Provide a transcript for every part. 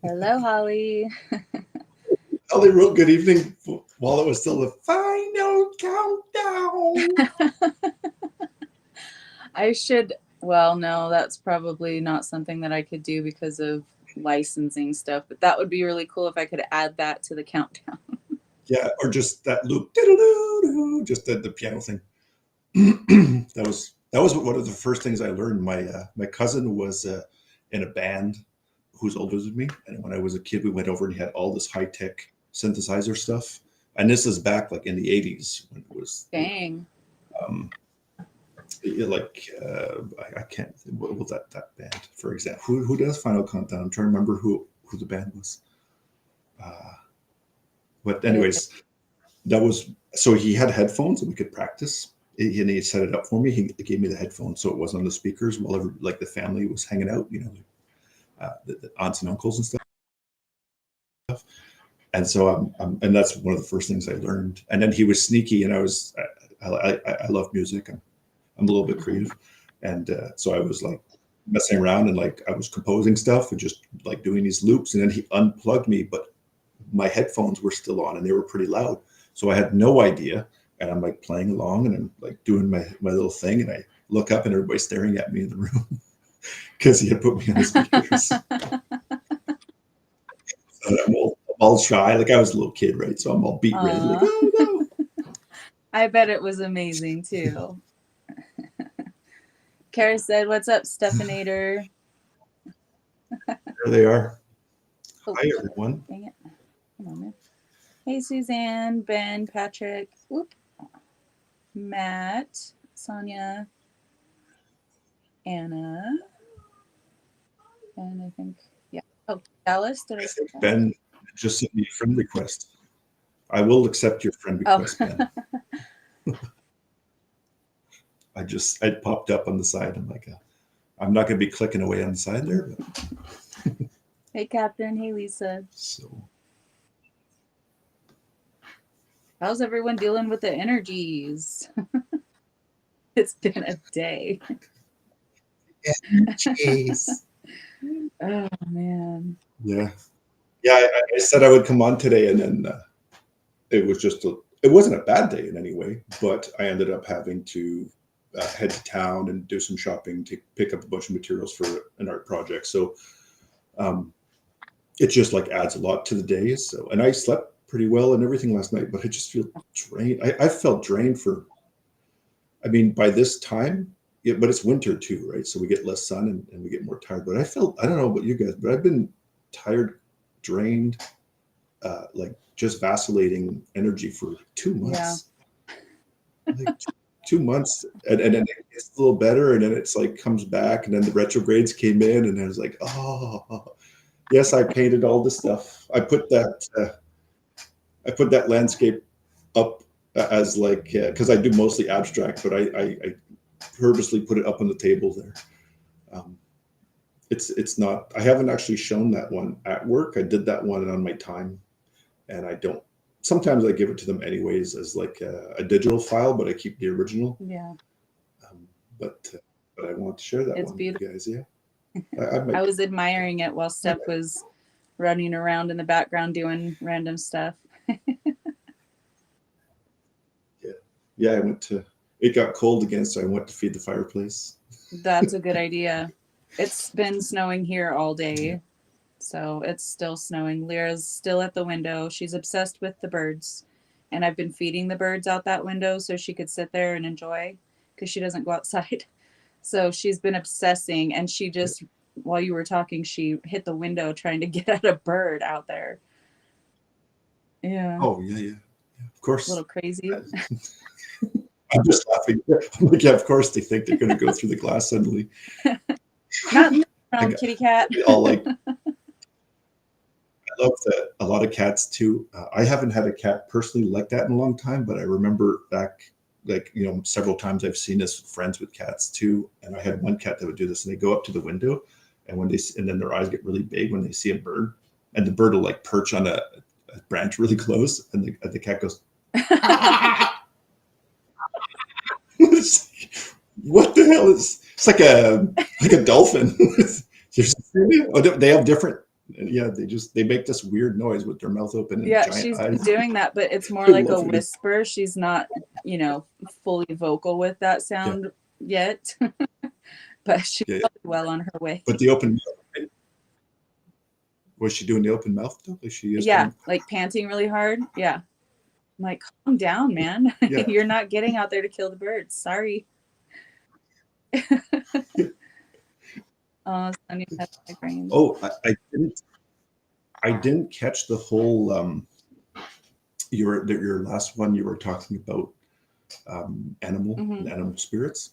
Hello, Holly. Ellie wrote good evening while it was still the final countdown. I should, well, no, that's probably not something that I could do because of licensing stuff, but that would be really cool if I could add that to the countdown. Yeah, or just that loop, just the piano thing. That was one of the first things I learned. My cousin was in a band who's older than me, and when I was a kid, we went over and he had all this high tech synthesizer stuff. And this is back like in the '80s when it was Dang. um, like I can't. What was that band, for example? Who does Final Countdown? I'm trying to remember who the band was. Uh, but anyways, that was so he had headphones and we could practice. And he set it up for me. He gave me the headphones so it was on the speakers while like the family was hanging out. The aunts and uncles and stuff. And so and that's one of the first things I learned. And then he was sneaky, and I love music. I'm a little bit creative, and so I was like messing around and like I was composing stuff and just like doing these loops. And then he unplugged me, but my headphones were still on and they were pretty loud, so I had no idea. And I'm like playing along and I'm like doing my little thing, and I look up and everybody's staring at me in the room because he had put me on the speakers. And I'm all shy, like I was a little kid, right? So I'm all beat ready, like, Aw. oh no. I bet it was amazing too. Kara said, "What's up, Stephanator?" There they are. Oh, Hi everyone. dang it. Come on, man. Hey, Suzanne, Ben, Patrick, whoop, Matt, Sonia, Anna, and I think, yeah. Oh, Dallas, did I I say think that? Ben just sent me a friend request. I will accept your friend Oh, request, Ben. I popped up on the side. I'm like, I'm not going to be clicking away on the side there, but hey, Catherine. Hey, Lisa. so How's everyone dealing with the energies? It's been a day. jeez. Oh, man. Yeah, yeah. I said I would come on today, and then it was it wasn't a bad day in any way, but I ended up having to head to town and do some shopping to pick up a bunch of materials for an art project. So um, it just like adds a lot to the days. So, and I slept pretty well and everything last night, but I just feel drained. I felt drained for, I mean, by this time, yeah, but it's winter too, right? So we get less sun and we get more tired. But I don't know about you guys, but I've been tired, drained, like just vacillating energy for two Yeah. months. Like 2 months, and then it gets a little better, and then it's like comes back, and then the retrogrades came in, and I was like, oh, yes, I painted all the stuff. I put that landscape up as like because I do mostly abstract, but I purposely put it up on the table there. Um, it's not. I haven't actually shown that one at work. I did that one on my time, and I don't. Sometimes I give it to them anyways as like a digital file, but I keep the original. Yeah. Um, but I want to share that It's one with beautiful. you guys. Yeah, I I might. was admiring it while Steph was running around in the background doing random stuff. Yeah, yeah. I went to. It got cold again, so I went to feed the fireplace. That's a good idea. It's been snowing here all Yeah, day, so it's still snowing. Lyra's still at the window. She's obsessed with the birds, and I've been feeding the birds out that window so she could sit there and enjoy because she doesn't go outside. So she's been obsessing, and she yeah. just, while you were talking, she hit the window trying to get at a bird out there. Yeah, Oh yeah, yeah, yeah. Of a little course. crazy. I'm just laughing. I'm like, yeah, of course they think they're going to go through the glass suddenly. Not in this I realm, got kitty cat. they all like. I love that a lot of cats too. I haven't had a cat personally like that in a long time, but I remember back, like several times I've seen this with friends with cats too. And I had one cat that would do this, and they go up to the window, and and then their eyes get really big when they see a bird, and the bird will like perch on a branch really close, and the cat goes, "What the hell is?" It's like a dolphin. Oh, they have different And yeah, they make this weird noise with their mouth open and Yeah, giant she's been eyes. doing that, but it's more I like a love it. whisper. She's not, fully vocal with that Yeah, sound yet, but she's yeah, yeah. probably well on her way. But the open mouth, right? Was she doing the open mouth though? Like she is Yeah, going, like panting really hard. Yeah. I'm like, calm down, man. yeah. You're not getting out there to kill the birds. Sorry. Oh, Sunny has migraines. Oh, I didn't catch the whole your last one. You were talking about Hmm. animal spirits.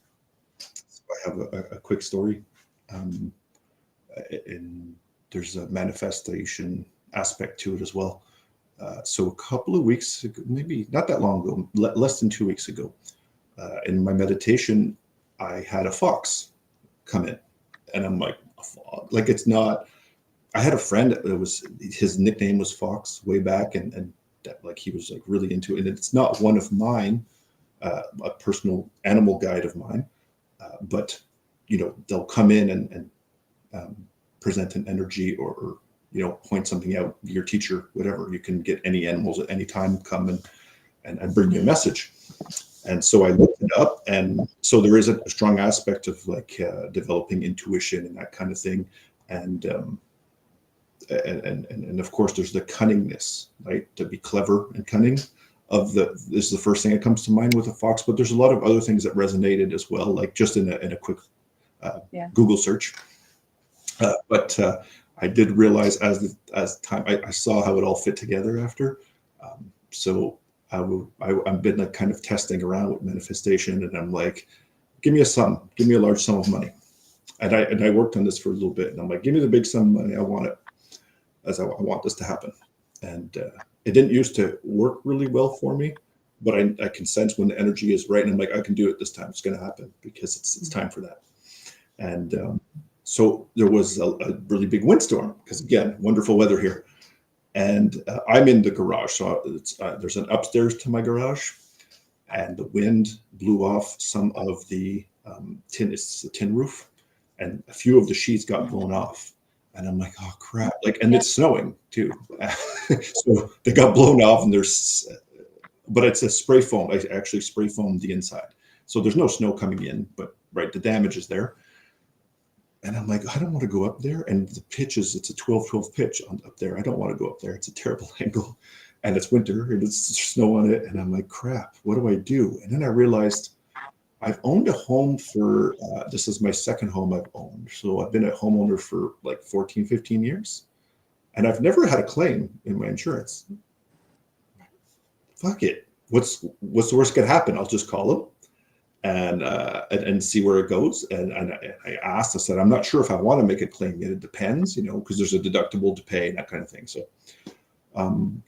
So I have a quick story. Um, and there's a manifestation aspect to it as well. So a couple of weeks ago, maybe not that long ago, less than 2 weeks ago, in my meditation, I had a fox come in, and I'm like, like it's not. I had a friend that was his nickname was Fox way back, and that, like he was like really into it. And it's not one of mine, a personal animal guide of mine, but they'll come in and um, present an energy or point something out. Your teacher, whatever, you can get any animals at any time come and bring you a message. And so I looked it up, and so there is a strong aspect of like developing intuition and that kind of thing, and and of course there's the cunningness, right? To be clever and cunning. This is the first thing that comes to mind with a fox, but there's a lot of other things that resonated as well, like just in a quick Yeah. Google search. But I did realize as time I saw how it all fit together after. So I've been like kind of testing around with manifestation, and I'm like, give me a large sum of money, and I worked on this for a little bit, and I'm like, give me the big sum of money, I want it, as I want this to happen, and it didn't used to work really well for me, but I can sense when the energy is right, and I'm like, I can do it this time, it's going to happen because it's time for that, and so there was a really big windstorm because again, wonderful weather here. And I'm in the garage. So there's an upstairs to my garage, and the wind blew off some of the tin. It's a tin roof, and a few of the sheets got blown off. And I'm like, oh crap! Like, and it's snowing too, so they got blown off. And but it's a spray foam. I actually spray foamed the inside, so there's no snow coming in. But right, the damage is there. And I'm like, I don't want to go up there. And the pitch it's a 12-12 pitch up there. I don't want to go up there. It's a terrible angle. And it's winter and it's snow on it. And I'm like, crap, what do I do? And then I realized I've owned a home for, this is my second home I've owned. So I've been a homeowner for like 14, 15 years. And I've never had a claim in my insurance. Fuck it. What's the worst that could happen? I'll just call them and see where it goes. And I asked, I said, I'm not sure if I want to make a claim yet. It depends, because there's a deductible to pay and that kind of thing. So,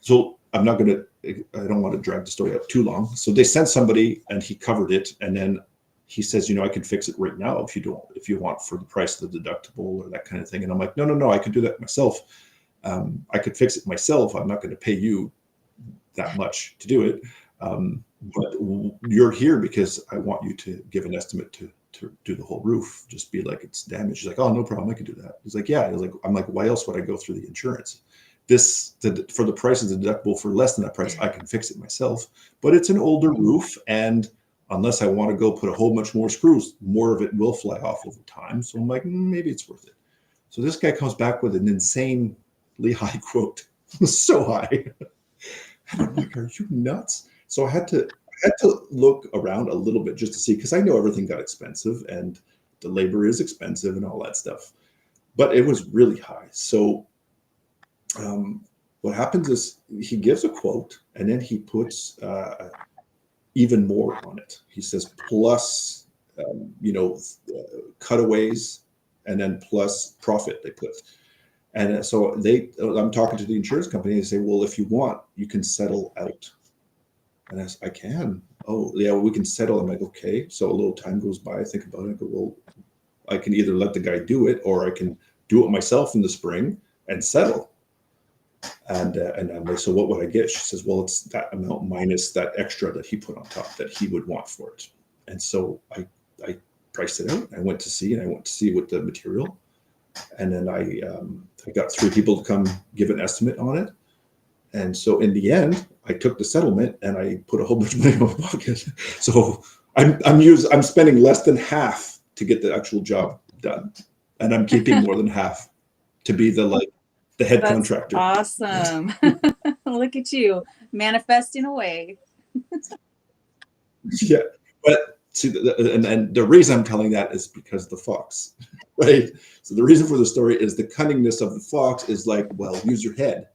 so I'm not going to, I don't want to drag the story out too long. So they sent somebody and he covered it. And then he says, I can fix it right now if you want for the price of the deductible or that kind of thing. And I'm like, no, I could do that myself. I could fix it myself. I'm not going to pay you that much to do it. But you're here because I want you to give an estimate to do the whole roof. Just be like, it's damaged. He's like, oh, no problem. I can do that. He's like, yeah. I'm like, why else would I go through the insurance? For the price of the deductible for less than that price, I can fix it myself. But it's an older roof. And unless I want to go put a whole bunch more screws, more of it will fly off over time. So I'm like, maybe it's worth it. So this guy comes back with an insanely high quote. So high. And I'm like, are you nuts? So I had to look around a little bit just to see, because I know everything got expensive and the labor is expensive and all that stuff, but it was really high. So what happens is he gives a quote and then he puts even more on it. He says plus, cutaways and then plus profit they put. And so I'm talking to the insurance company and they say, well, if you want, you can settle out. And I can. Oh, yeah, well, we can settle. I'm like, okay. So a little time goes by. I think about it. I go, well, I can either let the guy do it or I can do it myself in the spring and settle. And I'm like, so what would I get? She says, well, it's that amount minus that extra that he put on top that he would want for it. And so I priced it out. I went to see what the material. and then I got 3 people to come give an estimate on it. And so in the end, I took the settlement and I put a whole bunch of money in my pocket. So I'm spending less than half to get the actual job done, and I'm keeping more than half to be the head That's contractor. awesome. Look at you manifesting away. Yeah, but see, and the reason I'm telling that is because the fox, right? So the reason for the story is the cunningness of the fox is like, well, use your head.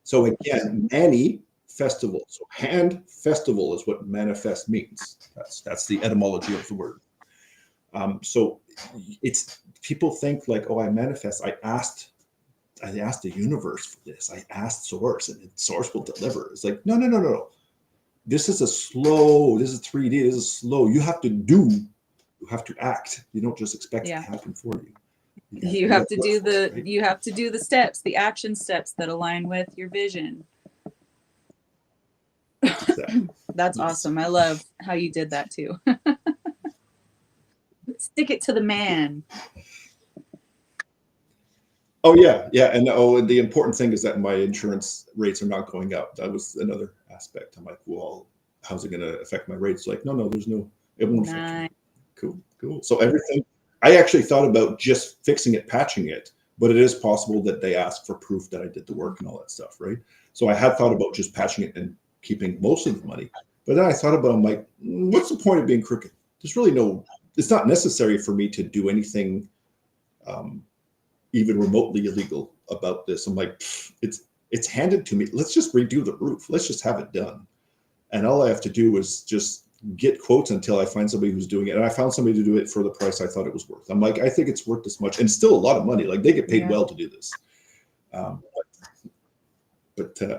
So again, Manny festival. So hand festival is what manifest means. That's the etymology of the word. So it's people think like, oh, I manifest. I asked the universe for this. I asked source, and source will deliver. It's like, no. This is 3D. This is slow. You have to do. You have to act. You don't just expect it to happen for you. You have to do the steps, the action steps that align with your vision. Exactly. That's awesome. I love how you did that too. Stick it to the man. Oh yeah, and the important thing is that my insurance rates are not going up. That was another aspect. I'm like, well, how's it going to affect my rates? Like, no, it won't affect you. Cool. So everything, I actually thought about just fixing it, patching it, but it is possible that they ask for proof that I did the work and all that stuff, right? So I had thought about just patching it and keeping most of the money, but then I thought about, I'm like, what's the point of being crooked? There's really it's not necessary for me to do anything even remotely illegal about this. I'm like, it's handed to me. Let's just redo the roof. Let's just have it done. And all I have to do is just get quotes until I find somebody who's doing it. And I found somebody to do it for the price I thought it was worth. I'm like, I think it's worth this much, and still a lot of money. Like they get paid well to do this. But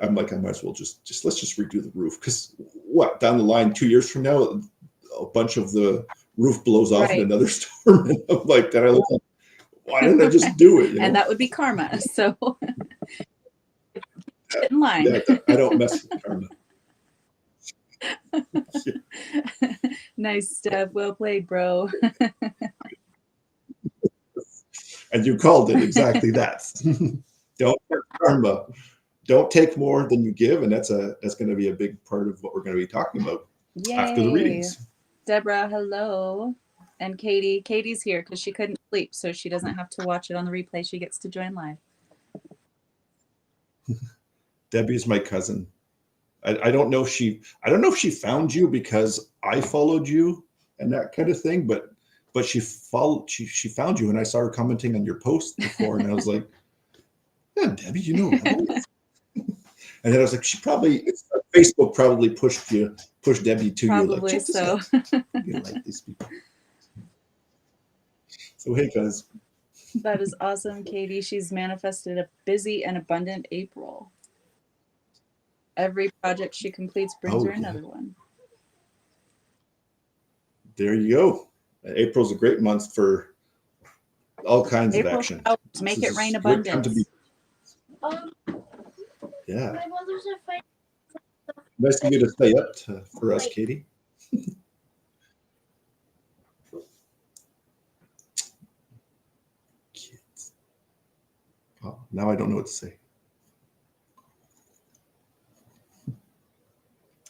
I'm like, I might as well just let's just redo the roof, because what, down the line 2 years from now, a bunch of the roof blows off in another storm, and I'm like, then I look like, why didn't I just do it? And that would be karma. So get in line. Yeah, I don't mess with karma. Nice, Steph. Well played, bro. And you called it exactly that. Don't karma. Don't take more than you give, and that's going to be a big part of what we're going to be talking about after the readings. Deborah, hello. And Katie's here because she couldn't sleep, so she doesn't have to watch it on the replay. She gets to join live. Debbie's my cousin. I don't know if she found you because I followed you and that kind of thing, but she found you, and I saw her commenting on your post before, and I was like, yeah, Debbie, you know Rebels. And then I was like, Facebook probably pushed Debbie to you. Like, check this out. You like these people. So hey guys. That is awesome, Katie. She's manifested a busy and abundant April. Every project she completes brings her another one. There you go. April's a great month for all kinds of action. Make it rain abundance. Yeah. Nice of you to stay up for us, Katie. Kids. Oh, now I don't know what to say.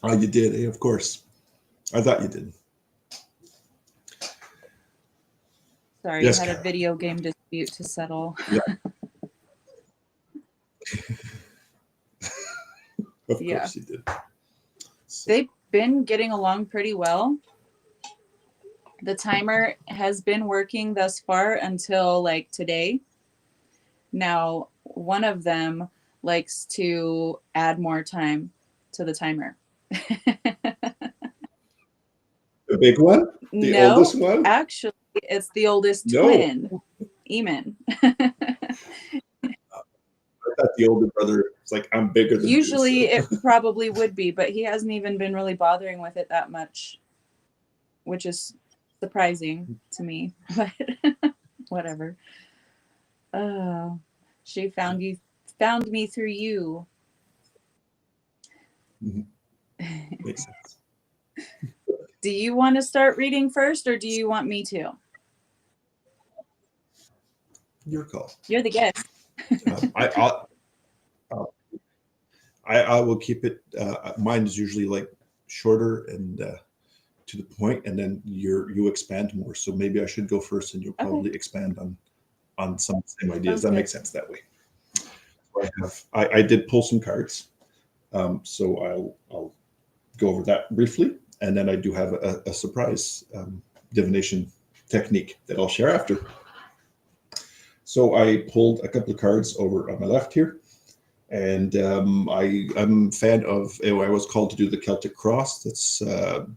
Oh, you did, eh? Of course. I thought you did. Sorry, yes, I had a video game dispute to settle. Yeah. Of course you did. So. They've been getting along pretty well. The timer has been working thus far until like today. Now, one of them likes to add more time to the timer. The big one? The oldest one? Actually, it's the oldest twin, Eamon. I thought the older brother was like, I'm bigger than Usually you. So. It probably would be, but he hasn't even been really bothering with it that much, which is surprising to me, but whatever. Oh, she found me through you. Mm-hmm. Makes sense. Do you want to start reading first, or do you want me to? Your call. You're the guest. Um, I, I'll, I'll- I will keep it. Mine is usually like shorter and to the point, and then you expand more. So maybe I should go first, and you'll Okay, probably expand on some of the same ideas. sounds That good. makes sense that way. I did pull some cards, so I'll go over that briefly, and then I do have a surprise divination technique that I'll share after. So I pulled a couple of cards over on my left here, and I'm a fan of. I was called to do the Celtic Cross. That's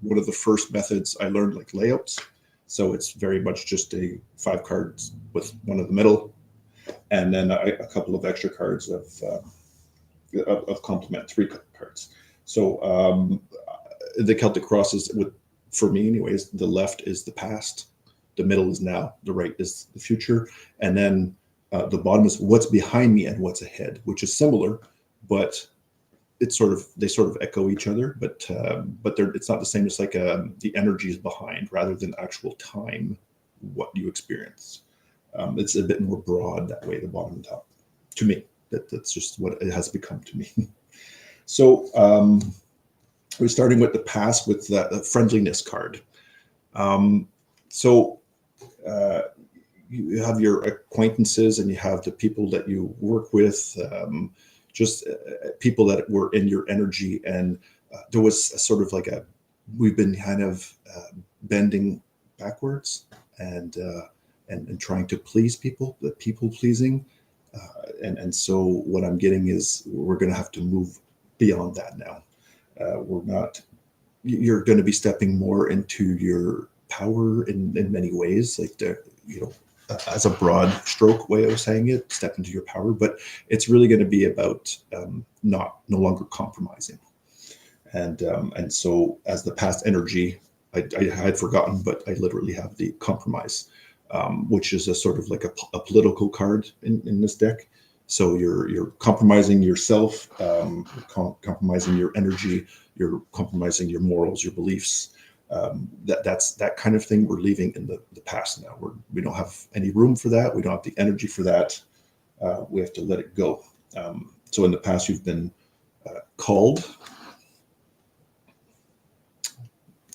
one of the first methods I learned, like layouts. So it's very much just a 5 cards with one in the middle, and then a couple of extra cards of complement, 3 cards. So the Celtic Cross is, with, for me anyways, the left is the past, the middle is now, the right is the future, and then the bottom is what's behind me and what's ahead, which is similar, but it's they sort of echo each other, but it's not the same. It's like the energy is behind rather than actual time, what you experience. It's a bit more broad that way, the bottom and top, to me. That's just what it has become to me. So we're starting with the past with the friendliness card. So you have your acquaintances and you have the people that you work with, just people that were in your energy. And there was a sort of like we've been kind of bending backwards and trying to please people, the people pleasing. And so what I'm getting is we're going to have to move beyond that now. We're not, you're going to be stepping more into your power in many ways, like as a broad stroke way of saying it, step into your power, but it's really going to be about no longer compromising. And so as the past energy, I had forgotten, but I literally have the compromise, which is a sort of like a political card in this deck. So you're compromising yourself, compromising your energy, you're compromising your morals, your beliefs. That's that kind of thing we're leaving in the past now. We don't have any room for that. We don't have the energy for that. We have to let it go. So in the past, you've been called.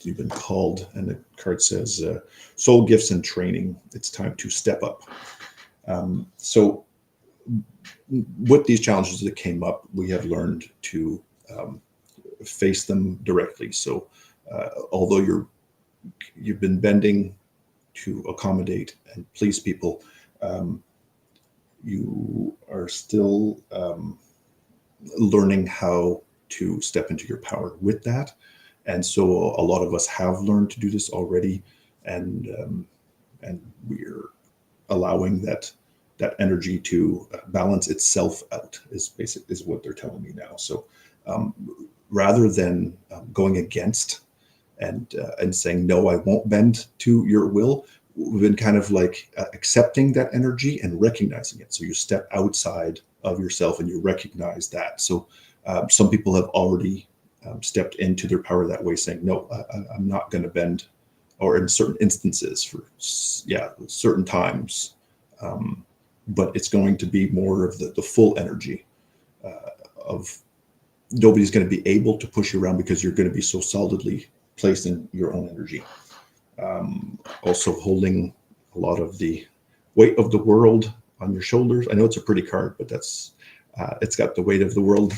You've been called, and the card says, soul gifts and training. It's time to step up. So with these challenges that came up, we have learned to face them directly. So although you've been bending to accommodate and please people, you are still learning how to step into your power with that. And so a lot of us have learned to do this already, and we're allowing that energy to balance itself out is what they're telling me now. So rather than going against and saying, no, I won't bend to your will, we've been kind of like accepting that energy and recognizing it. So you step outside of yourself and you recognize that. So some people have already stepped into their power that way, saying, no, I'm not going to bend, or in certain instances for certain times. But it's going to be more of the full energy of nobody's going to be able to push you around because you're going to be so solidly placed in your own energy. Also holding a lot of the weight of the world on your shoulders. I know it's a pretty card, but it's got the weight of the world,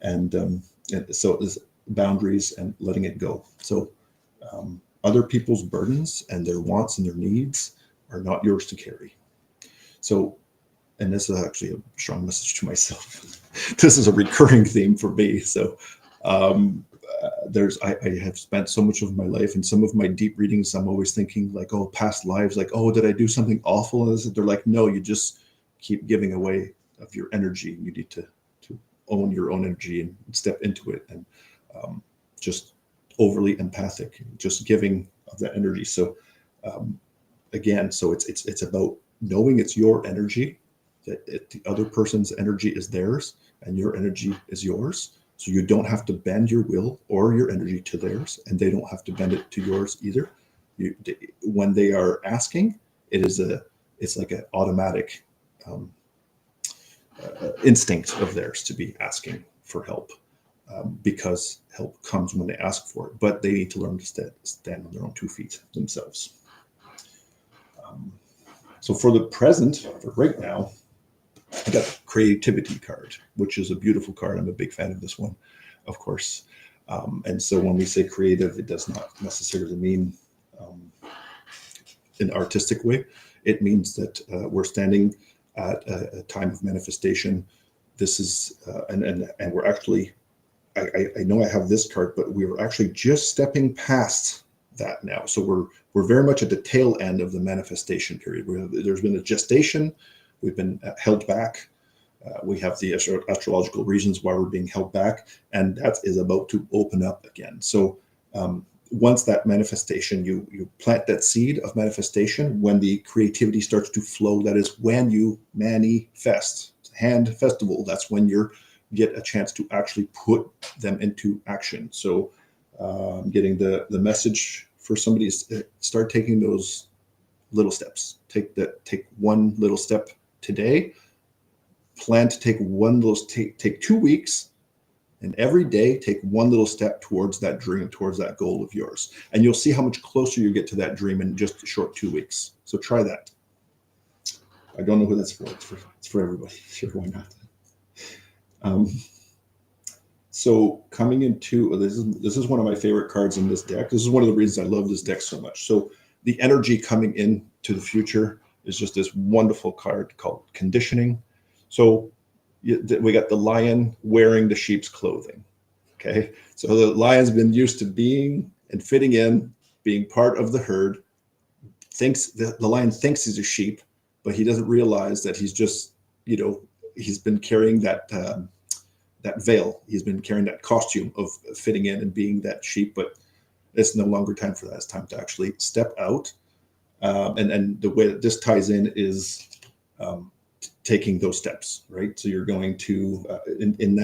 and so it's boundaries and letting it go. So other people's burdens and their wants and their needs are not yours to carry. So, and this is actually a strong message to myself. This is a recurring theme for me. So I have spent so much of my life, in some of my deep readings, I'm always thinking like, oh, past lives, like, oh, did I do something awful? And they're like, no, you just keep giving away of your energy. You need to own your own energy and step into it, and just overly empathic, just giving of that energy. So again, so it's about knowing it's your energy, that the other person's energy is theirs and your energy is yours. So you don't have to bend your will or your energy to theirs, and they don't have to bend it to yours either. When they are asking, it is it's like an automatic instinct of theirs to be asking for help, because help comes when they ask for it, but they need to learn to stand on their own 2 feet themselves. So for the present, for right now, I got the creativity card, which is a beautiful card. I'm a big fan of this one, of course. And so when we say creative, it does not necessarily mean an artistic way. It means that we're standing at a time of manifestation. This is, and we're actually, I know I have this card, but we are actually just stepping past that now. So we're very much at the tail end of the manifestation period. There's been a gestation. We've been held back. We have the astrological reasons why we're being held back, and that is about to open up again. So once that manifestation, you plant that seed of manifestation, when the creativity starts to flow, that is when you manifest. Hand festival, that's when you get a chance to actually put them into action. So getting the message for somebody is start taking those little steps. Take one little step today. Plan to take take 2 weeks, and every day take one little step towards that dream, towards that goal of yours. And you'll see how much closer you get to that dream in just a short 2 weeks. So try that. I don't know who that's for. It's for everybody. Sure, why not? So coming into this is one of my favorite cards in this deck. This is one of the reasons I love this deck so much. So the energy coming into the future is just this wonderful card called conditioning. So we got the lion wearing the sheep's clothing. Okay, so the lion's been used to being and fitting in, being part of the herd. Thinks the lion thinks he's a sheep, but he doesn't realize that he's just, he's been carrying that veil. He's been carrying that costume of fitting in and being that sheep, but it's no longer time for that. It's time to actually step out. And the way that this ties in is taking those steps, right? So you're going to, in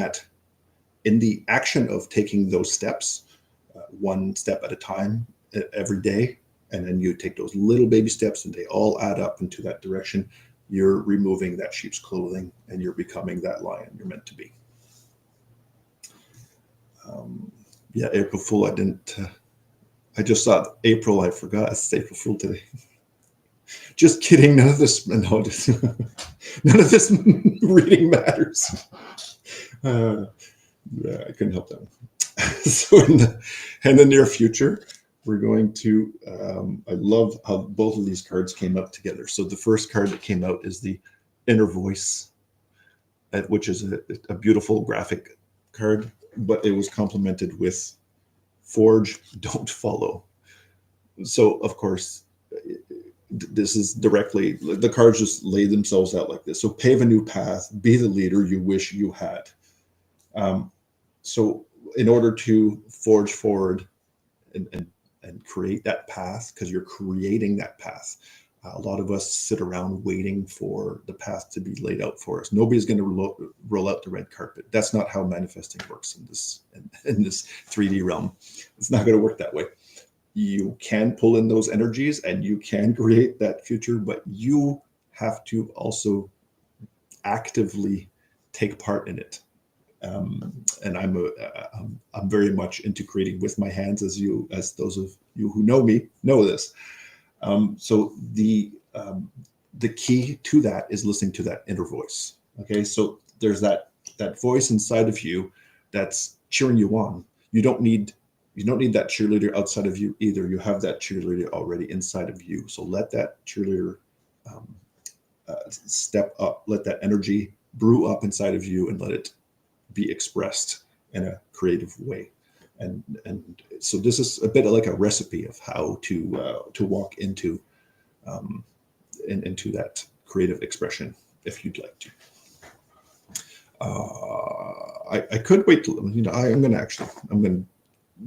the action of taking those steps, one step at a time every day, and then you take those little baby steps and they all add up into that direction. You're removing that sheep's clothing and you're becoming that lion you're meant to be. April Fool. I just saw April. I forgot it's April Fool today. Just kidding. None of this reading matters. I couldn't help that one. So in the near future, we're going to, I love how both of these cards came up together. So the first card that came out is the inner voice, which is a beautiful graphic card, but it was complemented with forge, don't follow. So of course, this is directly, the cards just lay themselves out like this. So pave a new path, be the leader you wish you had. So in order to forge forward and create that path, because you're creating that path. A lot of us sit around waiting for the path to be laid out for us. Nobody's going to roll out the red carpet. That's not how manifesting works in this 3D realm. It's not going to work that way. You can pull in those energies and you can create that future, but you have to also actively take part in it. And I'm very much into creating with my hands, as those of you who know me know this. So the key to that is listening to that inner voice. Okay, so there's that voice inside of you that's cheering you on. You don't need that cheerleader outside of you either. You have that cheerleader already inside of you. So let that cheerleader step up. Let that energy brew up inside of you and let it be expressed in a creative way. And so this is a bit like a recipe of how to walk into that creative expression, if you'd like to. I could wait till, I'm going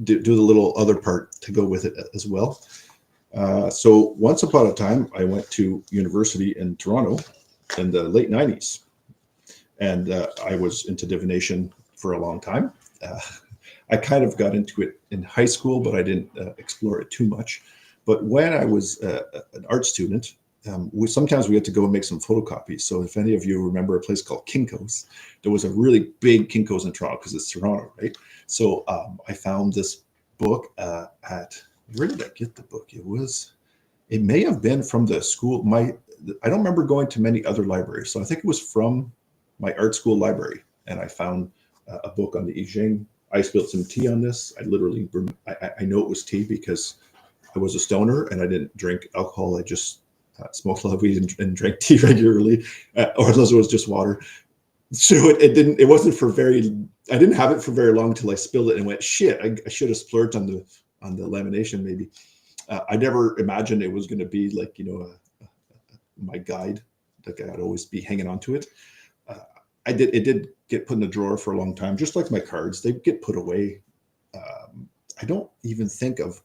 to do the little other part to go with it as well. So once upon a time, I went to university in Toronto in the late 90s. And I was into divination for a long time. I kind of got into it in high school, but I didn't explore it too much. But when I was an art student, sometimes we had to go and make some photocopies. So if any of you remember a place called Kinko's, there was a really big Kinko's in Toronto because it's Toronto, right? So I found this book at, where did I get the book? It may have been from the school. I don't remember going to many other libraries. So I think it was from my art school library. And I found a book on the I Ching. I spilled some tea on this. I know it was tea because I was a stoner and I didn't drink alcohol. I just smoked a lot of weed and drank tea regularly, or unless it was just water. So it wasn't for I didn't have it for very long until I spilled it and went, shit, I should have splurged on the lamination maybe. I never imagined it was going to be like, my guide, like I'd always be hanging on to it. It did get put in a drawer for a long time, just like my cards. They get put away. I don't even think of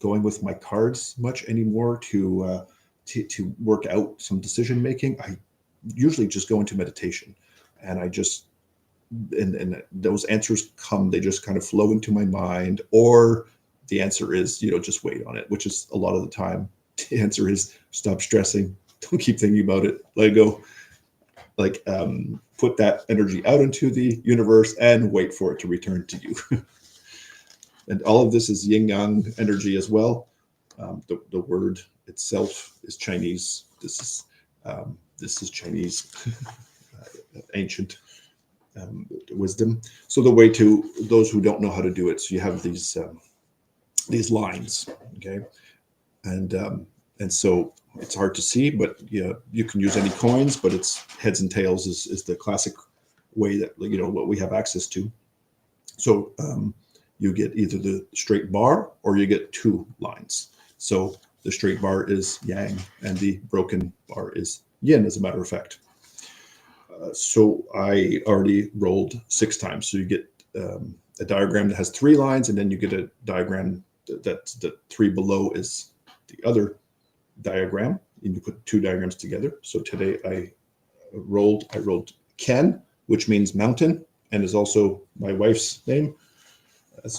going with my cards much anymore to work out some decision making. I usually just go into meditation, and I just and those answers come. They just kind of flow into my mind, or the answer is just wait on it, which is a lot of the time. The answer is stop stressing, don't keep thinking about it, let it go. Like put that energy out into the universe and wait for it to return to you. And all of this is yin yang energy as well. The word itself is Chinese. This is Chinese ancient wisdom. So the way to those who don't know how to do it, so you have these lines, okay, and so it's hard to see, but you can use any coins, but it's heads and tails is the classic way that what we have access to. So you get either the straight bar or you get two lines. So the straight bar is yang and the broken bar is yin, as a matter of fact. So I already rolled 6 times. So you get a diagram that has 3 lines, and then you get a diagram that's the 3 below is the other diagram, and you put 2 diagrams together. So today I rolled Ken, which means mountain, and is also my wife's name.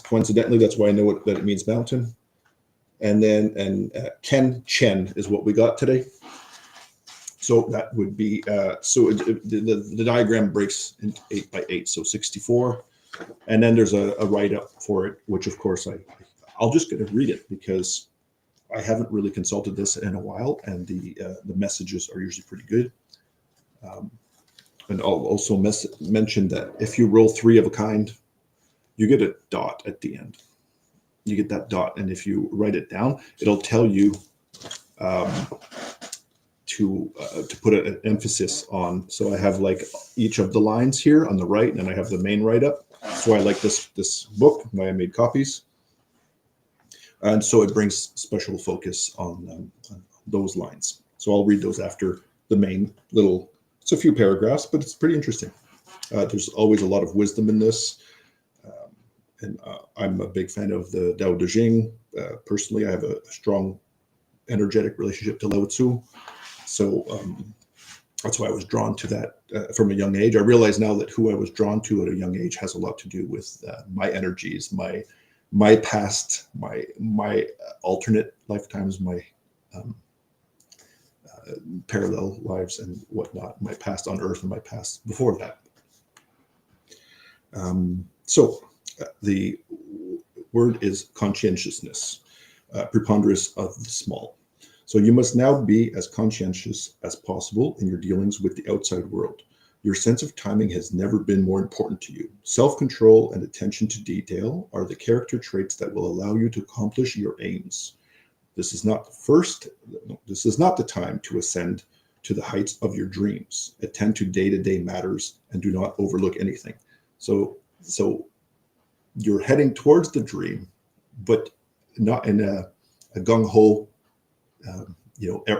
Coincidentally, that's why I know that it means mountain. And then Ken Chen is what we got today. So that would be the diagram breaks into 8 by 8, so 64. And then there's a write-up for it, which of course I'll just get to read it because I haven't really consulted this in a while, and the messages are usually pretty good. And I'll also mention that if you roll 3 of a kind, you get a dot at the end. You get that dot, and if you write it down, it'll tell you to put an emphasis on. So I have like each of the lines here on the right, and I have the main write-up. So I like this book, why I made copies. And so it brings special focus on those lines. So I'll read those after the main little, it's a few paragraphs, but it's pretty interesting. There's always a lot of wisdom in this. And I'm a big fan of the Tao Te Ching. Personally, I have a strong energetic relationship to Lao Tzu. So that's why I was drawn to that from a young age. I realize now that who I was drawn to at a young age has a lot to do with my energies, my past, my alternate lifetimes, my parallel lives and whatnot, my past on Earth and my past before that. So the word is conscientiousness, preponderance of the small. So you must now be as conscientious as possible in your dealings with the outside world. Your sense of timing has never been more important to you. Self-control and attention to detail are the character traits that will allow you to accomplish your aims. This is not the time to ascend to the heights of your dreams. Attend to day-to-day matters and do not overlook anything. So you're heading towards the dream, but not in a gung-ho,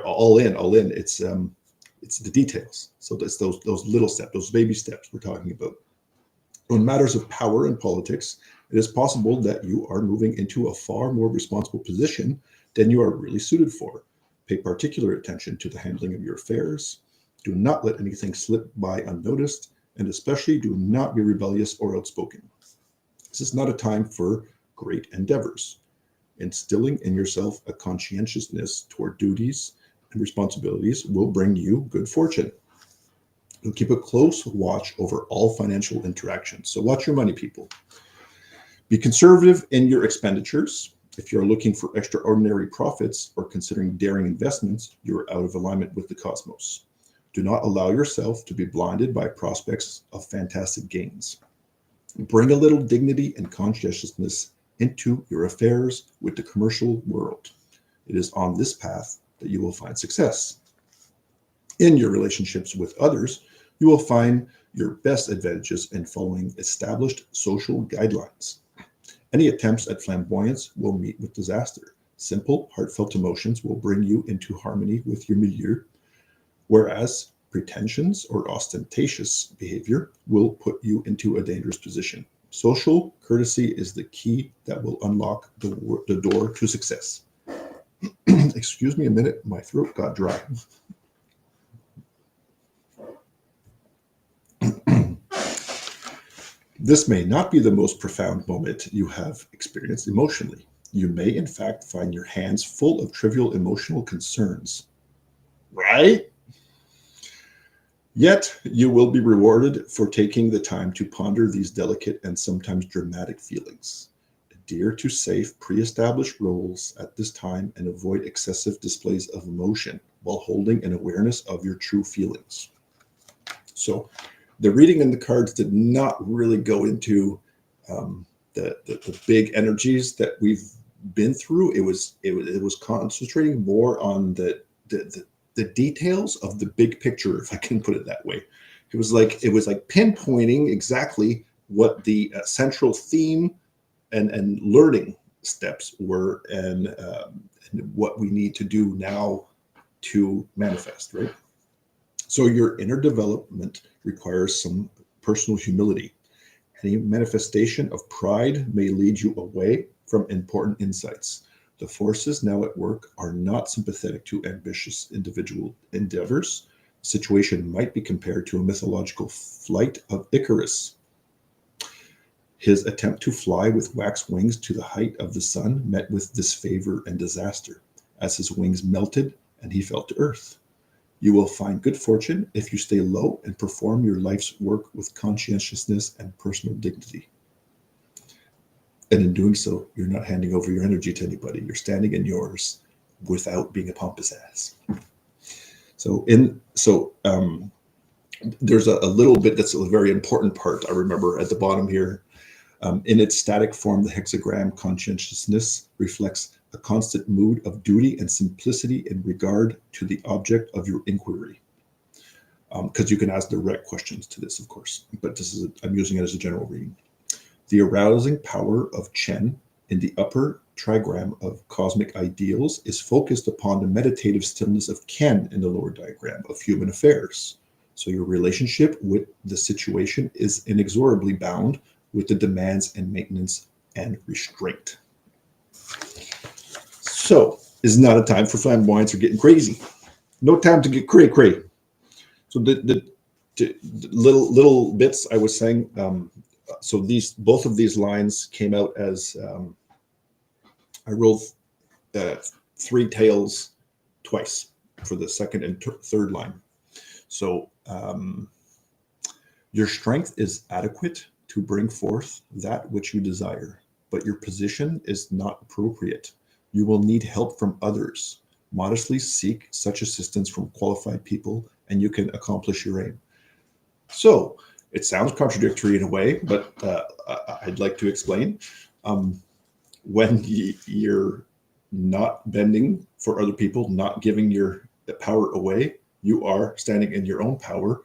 all in. It's the details. So it's those little steps, those baby steps we're talking about. In matters of power and politics, it is possible that you are moving into a far more responsible position than you are really suited for. Pay particular attention to the handling of your affairs. Do not let anything slip by unnoticed, and especially do not be rebellious or outspoken. This is not a time for great endeavors. Instilling in yourself a conscientiousness toward duties and responsibilities will bring you good fortune. You'll keep a close watch over all financial interactions. So watch your money, people. Be conservative in your expenditures. If you're looking for extraordinary profits or considering daring investments, you're out of alignment with the cosmos. Do not allow yourself to be blinded by prospects of fantastic gains. Bring a little dignity and conscientiousness into your affairs with the commercial world. It is on this path that you will find success. In your relationships with others, you will find your best advantages in following established social guidelines. Any attempts at flamboyance will meet with disaster. Simple, heartfelt emotions will bring you into harmony with your milieu, whereas pretensions or ostentatious behavior will put you into a dangerous position. Social courtesy is the key that will unlock the door to success. Excuse me a minute, my throat got dry. This may not be the most profound moment you have experienced emotionally. You may, in fact, find your hands full of trivial emotional concerns. Right? Yet, you will be rewarded for taking the time to ponder these delicate and sometimes dramatic feelings. Adhere to safe, pre-established roles at this time and avoid excessive displays of emotion while holding an awareness of your true feelings. So, the reading in the cards did not really go into the big energies that we've been through. It was concentrating more on the details of the big picture, if I can put it that way. It was like pinpointing exactly what the central theme and learning steps were, and what we need to do now to manifest, right? So your inner development requires some personal humility. Any manifestation of pride may lead you away from important insights. The forces now at work are not sympathetic to ambitious individual endeavors. The situation might be compared to a mythological flight of Icarus. His attempt to fly with wax wings to the height of the sun met with disfavor and disaster, as his wings melted and he fell to earth. You will find good fortune if you stay low and perform your life's work with conscientiousness and personal dignity. And in doing so, you're not handing over your energy to anybody. You're standing in yours without being a pompous ass. So there's a little bit that's a very important part I remember at the bottom here. In its static form, the hexagram conscientiousness reflects a constant mood of duty and simplicity in regard to the object of your inquiry. Because you can ask direct questions to this, of course, but I'm using it as a general reading. The arousing power of Chen in the upper trigram of cosmic ideals is focused upon the meditative stillness of Ken in the lower diagram of human affairs. So your relationship with the situation is inexorably bound with the demands and maintenance and restraint. So it's not a time for flamboyance or getting crazy. No time to get cray. So the little bits I was saying. So both of these lines came out as I rolled three tails twice for the second and third line. So your strength is adequate to bring forth that which you desire, but your position is not appropriate. You will need help from others. Modestly seek such assistance from qualified people, and you can accomplish your aim. So it sounds contradictory in a way, but I'd like to explain. When you're not bending for other people, not giving your power away, you are standing in your own power.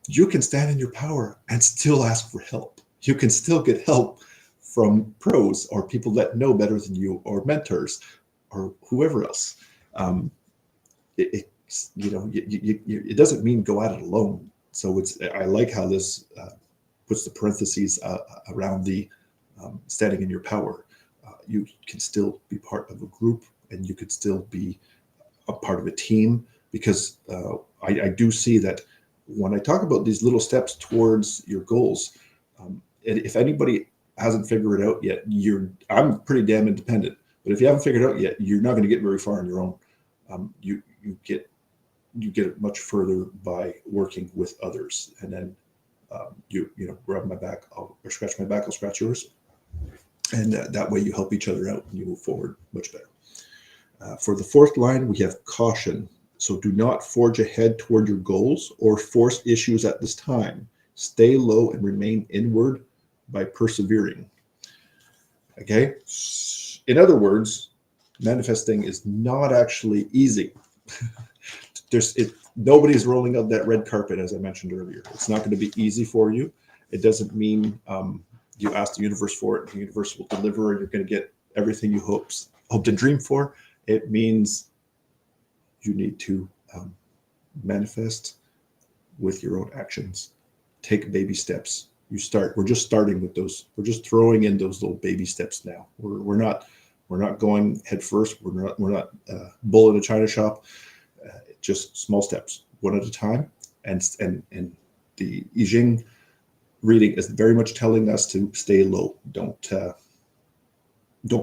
You can stand in your power and still ask for help. You can still get help from pros or people that know better than you, or mentors, or whoever else. It doesn't mean go at it alone. So I like how this puts the parentheses around the standing in your power. You can still be part of a group, and you could still be a part of a team, because I do see that when I talk about these little steps towards your goals, if anybody hasn't figured it out yet, I'm pretty damn independent. But if you haven't figured it out yet, you're not going to get very far on your own. You get it much further by working with others. And then you rub my back, or scratch my back, I'll scratch yours, and that way you help each other out and you move forward much better. For the fourth line, we have caution. So do not forge ahead toward your goals or force issues at this time. Stay low and remain inward by persevering. Okay. In other words, manifesting is not actually easy. Nobody's rolling out that red carpet, as I mentioned earlier. It's not going to be easy for you. It doesn't mean you ask the universe for it, the universe will deliver, and you're going to get everything you hope and dream for. It means you need to manifest with your own actions. Take baby steps. We're just starting with those. We're just throwing in those little baby steps now. We're not going head first. We're not bull in a china shop. Just small steps, one at a time. And the I Ching reading is very much telling us to stay low. Don't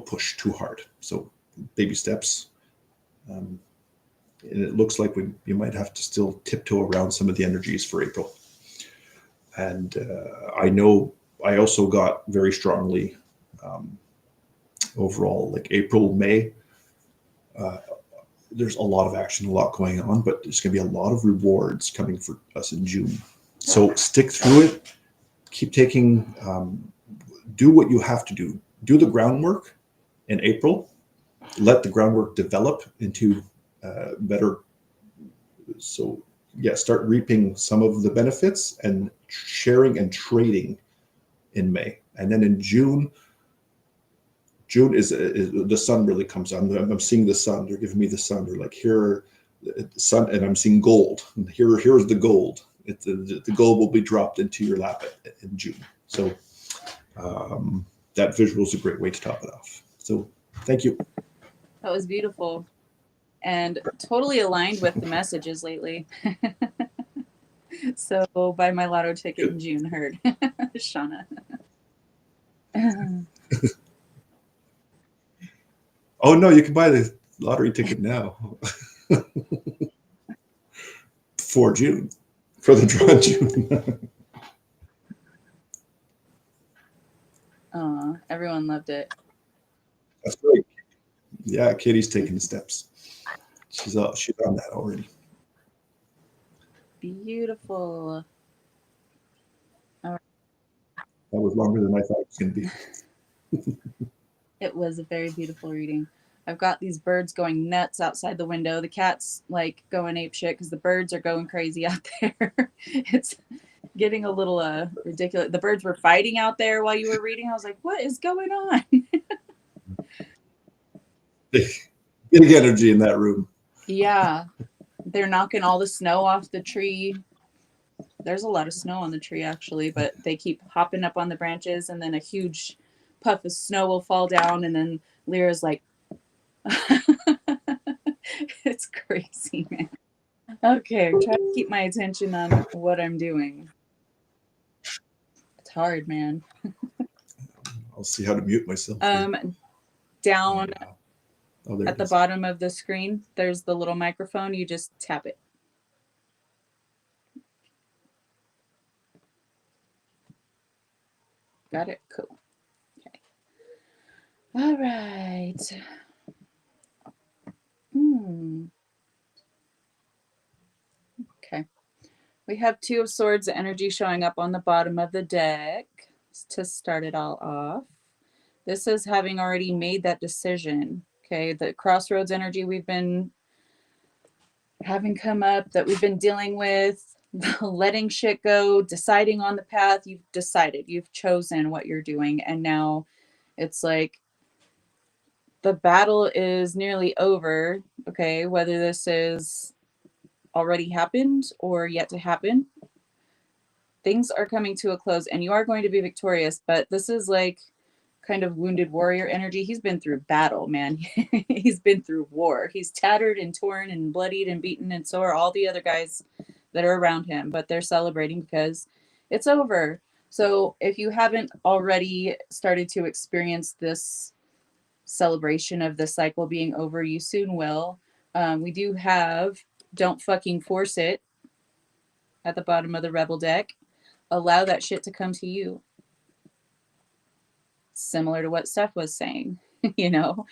push too hard. So baby steps. And it looks like you might have to still tiptoe around some of the energies for April. And I know I also got very strongly overall, like April, May. There's a lot of action, a lot going on, but there's going to be a lot of rewards coming for us in June. So stick through it. Keep taking, do what you have to do. Do the groundwork in April. Let the groundwork develop into better. So yeah, start reaping some of the benefits and sharing and trading in May. And then in June is the sun really comes on. I'm seeing the sun. They're giving me the sun. They're like, here, the sun, and I'm seeing gold. And here's the gold. The gold will be dropped into your lap in June. So that visual is a great way to top it off. So thank you. That was beautiful and totally aligned with the messages lately. So buy my lotto ticket in June, heard Shauna. Oh no, you can buy the lottery ticket now for June, for the draw in June. Everyone loved it. That's great. Yeah, Katie's taking the steps. She's on that already. Beautiful. That was longer than I thought it was going to be. It was a very beautiful reading. I've got these birds going nuts outside the window. The cat's like going ape shit because the birds are going crazy out there. It's getting a little ridiculous. The birds were fighting out there while you were reading. I was like, what is going on? Big energy in that room. Yeah. They're knocking all the snow off the tree. There's a lot of snow on the tree actually, but they keep hopping up on the branches and then a huge puff of snow will fall down and then Lyra's like, it's crazy, man. Okay, I'm trying to keep my attention on what I'm doing. It's hard, man. I'll see how to mute myself. Down at the is. bottom of the screen, there's the little microphone. You just tap it. Got it? Cool. Okay. All right. Okay. We have Two of Swords energy showing up on the bottom of the deck to start it all off. This is having already made that decision. Okay. The crossroads energy we've been having come up, that we've been dealing with, letting shit go, deciding on the path. You've decided, you've chosen what you're doing. And now it's like the battle is nearly over. Okay. Whether this is already happened or yet to happen, things are coming to a close and you are going to be victorious. But this is like kind of wounded warrior energy. He's been through battle, man. He's been through war. He's tattered and torn and bloodied and beaten, and so are all the other guys that are around him, but they're celebrating because it's over. So if you haven't already started to experience this celebration of the cycle being over, you soon will. We do have don't fucking force it at the bottom of the rebel deck. Allow that shit to come to you. Similar to what Steph was saying, you know,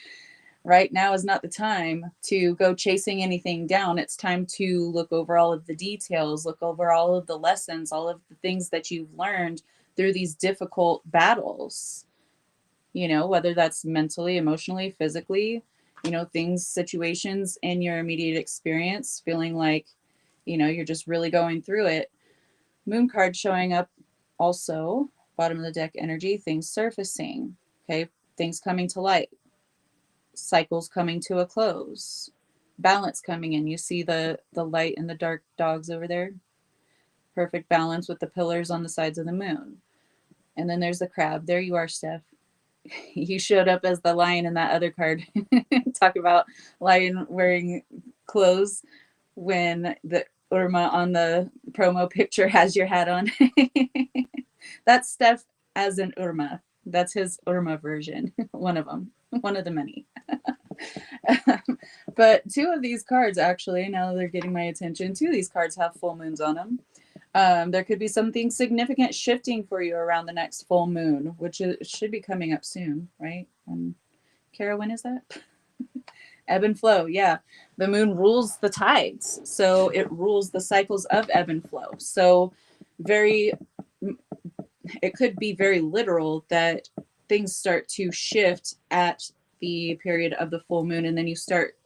right now is not the time to go chasing anything down. It's time to look over all of the details, look over all of the lessons, all of the things that you've learned through these difficult battles, you know, whether that's mentally, emotionally, physically, you know, things, situations in your immediate experience, feeling like, you know, you're just really going through it. Moon card showing up also, bottom of the deck energy, things surfacing, okay, things coming to light, cycles coming to a close, balance coming in. You see the light and the dark dogs over there? Perfect balance with the pillars on the sides of the moon. And then there's the crab. There you are, Steph. You showed up as the lion in that other card. Talk about lion wearing clothes when the Urma on the promo picture has your hat on. That's Steph as an Urma. That's his Urma version. One of them. One of the many. But two of these cards, actually, now they're getting my attention, two of these cards have full moons on them. There could be something significant shifting for you around the next full moon, which should be coming up soon, right? Kara, when is that? Ebb and flow, yeah. The moon rules the tides, so it rules the cycles of ebb and flow. So it could be very literal that things start to shift at the period of the full moon, and then you start,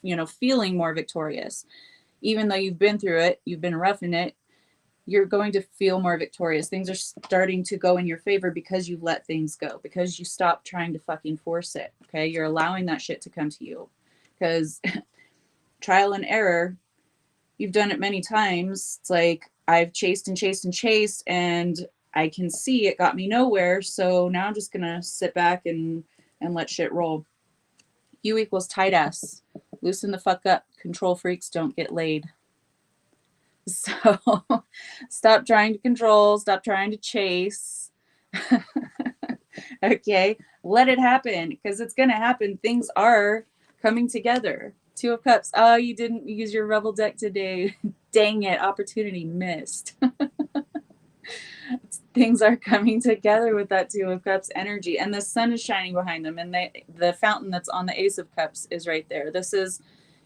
you know, feeling more victorious. Even though you've been through it, you've been roughing it, you're going to feel more victorious. Things are starting to go in your favor because you let things go, because you stop trying to fucking force it. Okay. You're allowing that shit to come to you because trial and error, you've done it many times. It's like I've chased and chased and chased, and I can see it got me nowhere. So now I'm just going to sit back and let shit roll. U equals tight ass. Loosen the fuck up. Control freaks don't get laid. So stop trying to control, stop trying to chase. Okay, let it happen because it's going to happen. Things are coming together. Two of Cups. Oh, you didn't use your Rebel deck today. Dang it, opportunity missed. Things are coming together with that Two of Cups energy, and the sun is shining behind them, and the fountain that's on the Ace of Cups is right there. This is,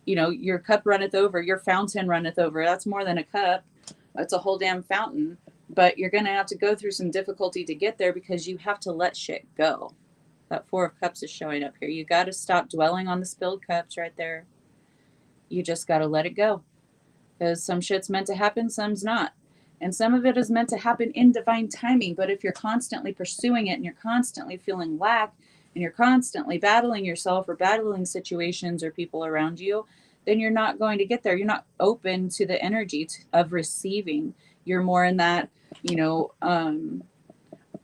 you know, your cup runneth over, your fountain runneth over. That's more than a cup. It's a whole damn fountain. But you're going to have to go through some difficulty to get there because you have to let shit go. That Four of Cups is showing up here. You got to stop dwelling on the spilled cups right there. You just got to let it go. Because some shit's meant to happen, some's not. And some of it is meant to happen in divine timing. But if you're constantly pursuing it and you're constantly feeling lack and you're constantly battling yourself or battling situations or people around you, then you're not going to get there. You're not open to the energy of receiving. You're more in that, you know,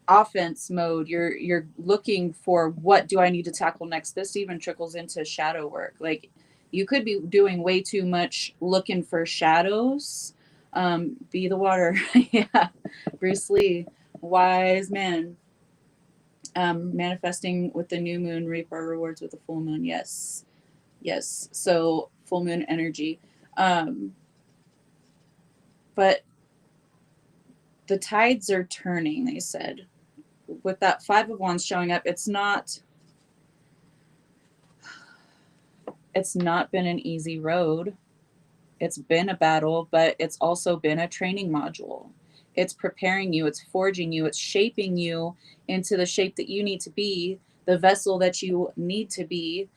offense mode. You're looking for what do I need to tackle next. This even trickles into shadow work. Like you could be doing way too much looking for shadows. Be the water. Yeah. Bruce Lee, wise man. Manifesting with the new moon, reap our rewards with the full moon. Yes. Yes. So full moon energy. But the tides are turning, they said. With that Five of Wands showing up, it's not been an easy road. It's been a battle, but it's also been a training module. It's preparing you, it's forging you, it's shaping you into the shape that you need to be, the vessel that you need to be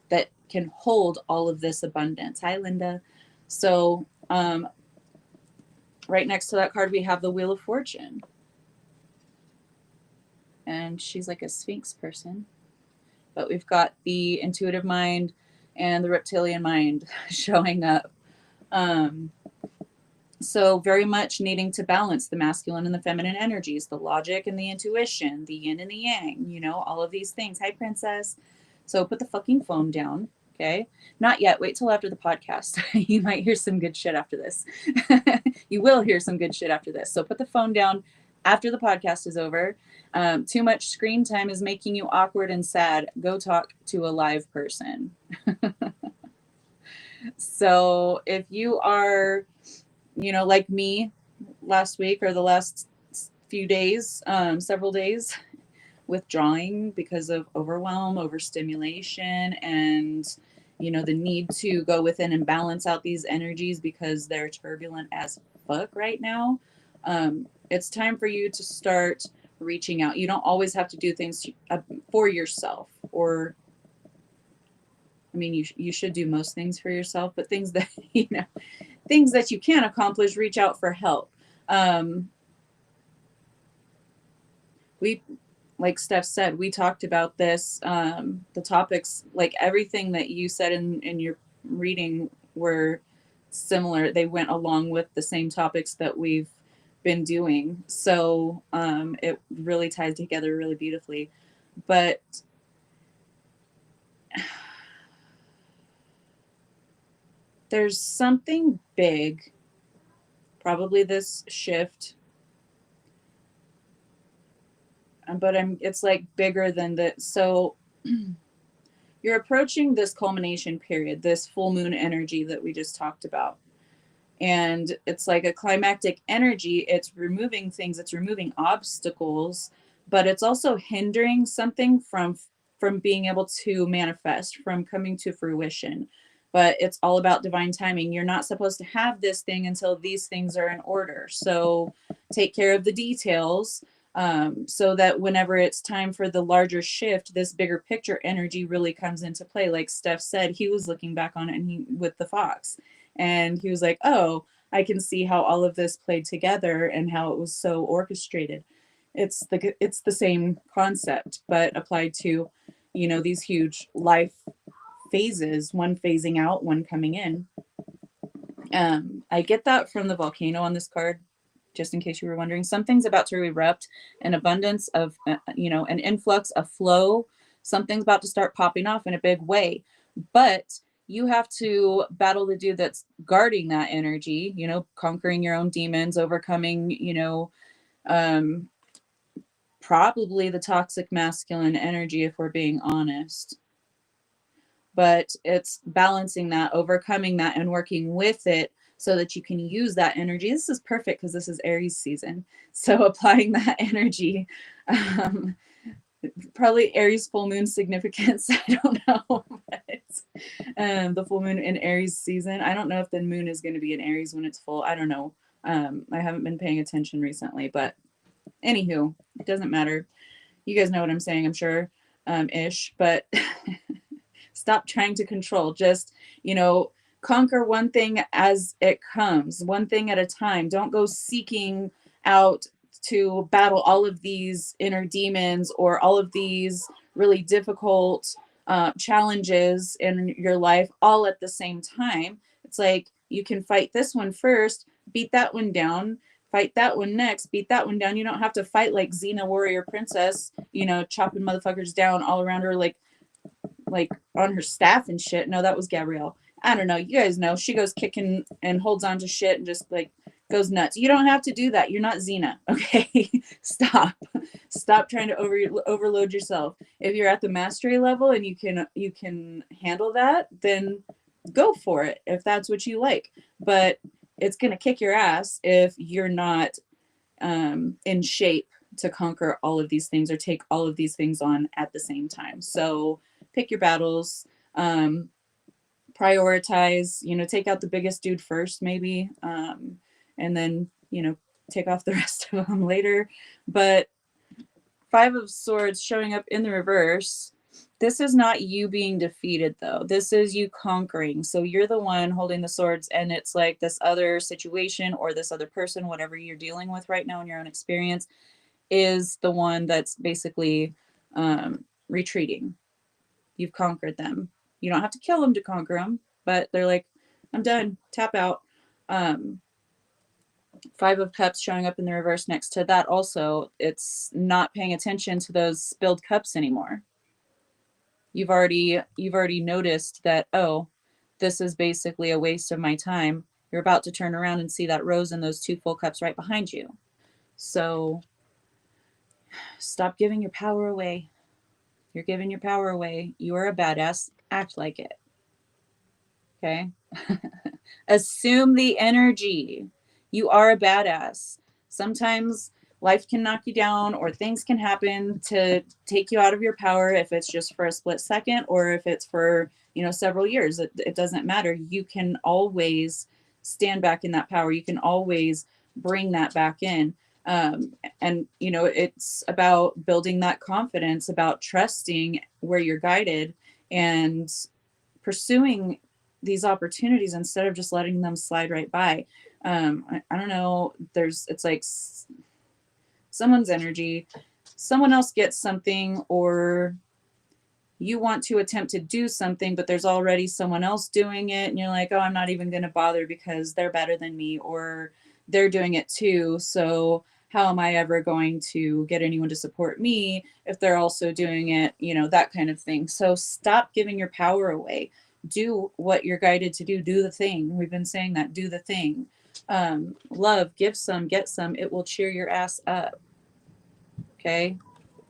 that can hold all of this abundance. Hi, Linda. So, right next to that card, we have the Wheel of Fortune. And she's like a Sphinx person. But we've got the intuitive mind and the reptilian mind showing up. So very much needing to balance the masculine and the feminine energies, the logic and the intuition, the yin and the yang, you know, all of these things. Hi, princess. So put the fucking phone down. Okay. Not yet. Wait till after the podcast. You might hear some good shit after this. You will hear some good shit after this. So put the phone down after the podcast is over. Too much screen time is making you awkward and sad. Go talk to a live person. So if you are, like me last week or the last few days, several days, withdrawing because of overwhelm, overstimulation, and the need to go within and balance out these energies because they're turbulent as fuck right now. It's time for you to start reaching out. You don't always have to do things for yourself, or I mean, you should do most things for yourself, but things that things that you can accomplish, reach out for help. Um, we like Steph said, we talked about this, the topics, like everything that you said in your reading were similar. They went along with the same topics that we've been doing. So it really ties together really beautifully. But there's something big, probably this shift, but it's like bigger than that. So you're approaching this culmination period, this full moon energy that we just talked about. And it's like a climactic energy. It's removing things, it's removing obstacles, but it's also hindering something from being able to manifest, from coming to fruition. But it's all about divine timing. You're not supposed to have this thing until these things are in order. So take care of the details, so that whenever it's time for the larger shift, this bigger picture energy really comes into play. Like Steph said, he was looking back on it, and he with the fox, and he was like, oh, I can see how all of this played together and how it was so orchestrated. It's the same concept, but applied to, these huge life phases, one phasing out, one coming in. I get that from the volcano on this card, just in case you were wondering. Something's about to erupt, an abundance of, an influx, a flow. Something's about to start popping off in a big way. But you have to battle the dude that's guarding that energy, conquering your own demons, overcoming, um, probably the toxic masculine energy, if we're being honest. But it's balancing that, overcoming that, and working with it so that you can use that energy. This is perfect because this is Aries season. So applying that energy, um, probably Aries full moon significance. I don't know. But the full moon in Aries season. I don't know if the moon is going to be in Aries when it's full. I don't know. I haven't been paying attention recently, but anywho, it doesn't matter. You guys know what I'm saying, I'm sure, ish. But stop trying to control. Just, conquer one thing as it comes, one thing at a time. Don't go seeking out to battle all of these inner demons or all of these really difficult challenges in your life all at the same time. It's like you can fight this one first, beat that one down, fight that one next, beat that one down. You don't have to fight like Xena warrior princess, chopping motherfuckers down all around her like on her staff and shit. No, that was Gabrielle. I don't know. You guys know she goes kicking and holds on to shit and just like goes nuts. You don't have to do that. You're not Xena. Okay. Stop trying to overload yourself. If you're at the mastery level and you can handle that, then go for it if that's what you like. But it's gonna kick your ass if you're not in shape to conquer all of these things or take all of these things on at the same time. So pick your battles, prioritize, take out the biggest dude first, maybe, and then, take off the rest of them later. But Five of Swords showing up in the reverse. This is not you being defeated, though. This is you conquering. So you're the one holding the swords, and it's like this other situation or this other person, whatever you're dealing with right now in your own experience, is the one that's basically retreating. You've conquered them. You don't have to kill them to conquer them, but they're like, I'm done, tap out. Um, Five of Cups showing up in the reverse next to that also. It's not paying attention to those spilled cups anymore. You've already noticed that, oh, this is basically a waste of my time. You're about to turn around and see that rose and those two full cups right behind you. So stop giving your power away. You're giving your power away. You are a badass. Act like it. Okay. Assume the energy. You are a badass. Sometimes life can knock you down or things can happen to take you out of your power if it's just for a split second or if it's for, several years. It doesn't matter. You can always stand back in that power. You can always bring that back in. And, it's about building that confidence, about trusting where you're guided and pursuing these opportunities instead of just letting them slide right by. I don't know. It's like someone's energy, someone else gets something, or you want to attempt to do something, but there's already someone else doing it. And you're like, oh, I'm not even going to bother because they're better than me, or they're doing it too. So how am I ever going to get anyone to support me if they're also doing it, that kind of thing. So stop giving your power away. Do what you're guided to do. Do the thing. We've been saying that. Do the thing. Love, give some, get some. It will cheer your ass up. Okay.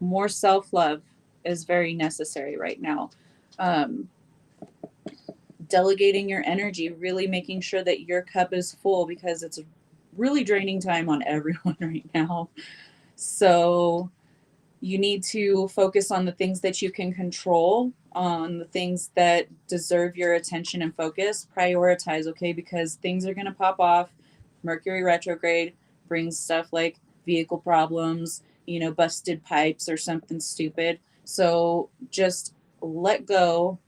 More self-love is very necessary right now. Um, Delegating your energy, really making sure that your cup is full because it's really draining time on everyone right now. So you need to focus on the things that you can control, on the things that deserve your attention and focus. Prioritize, okay? Because things are going to pop off. Mercury retrograde brings stuff like vehicle problems, busted pipes or something stupid. So just let go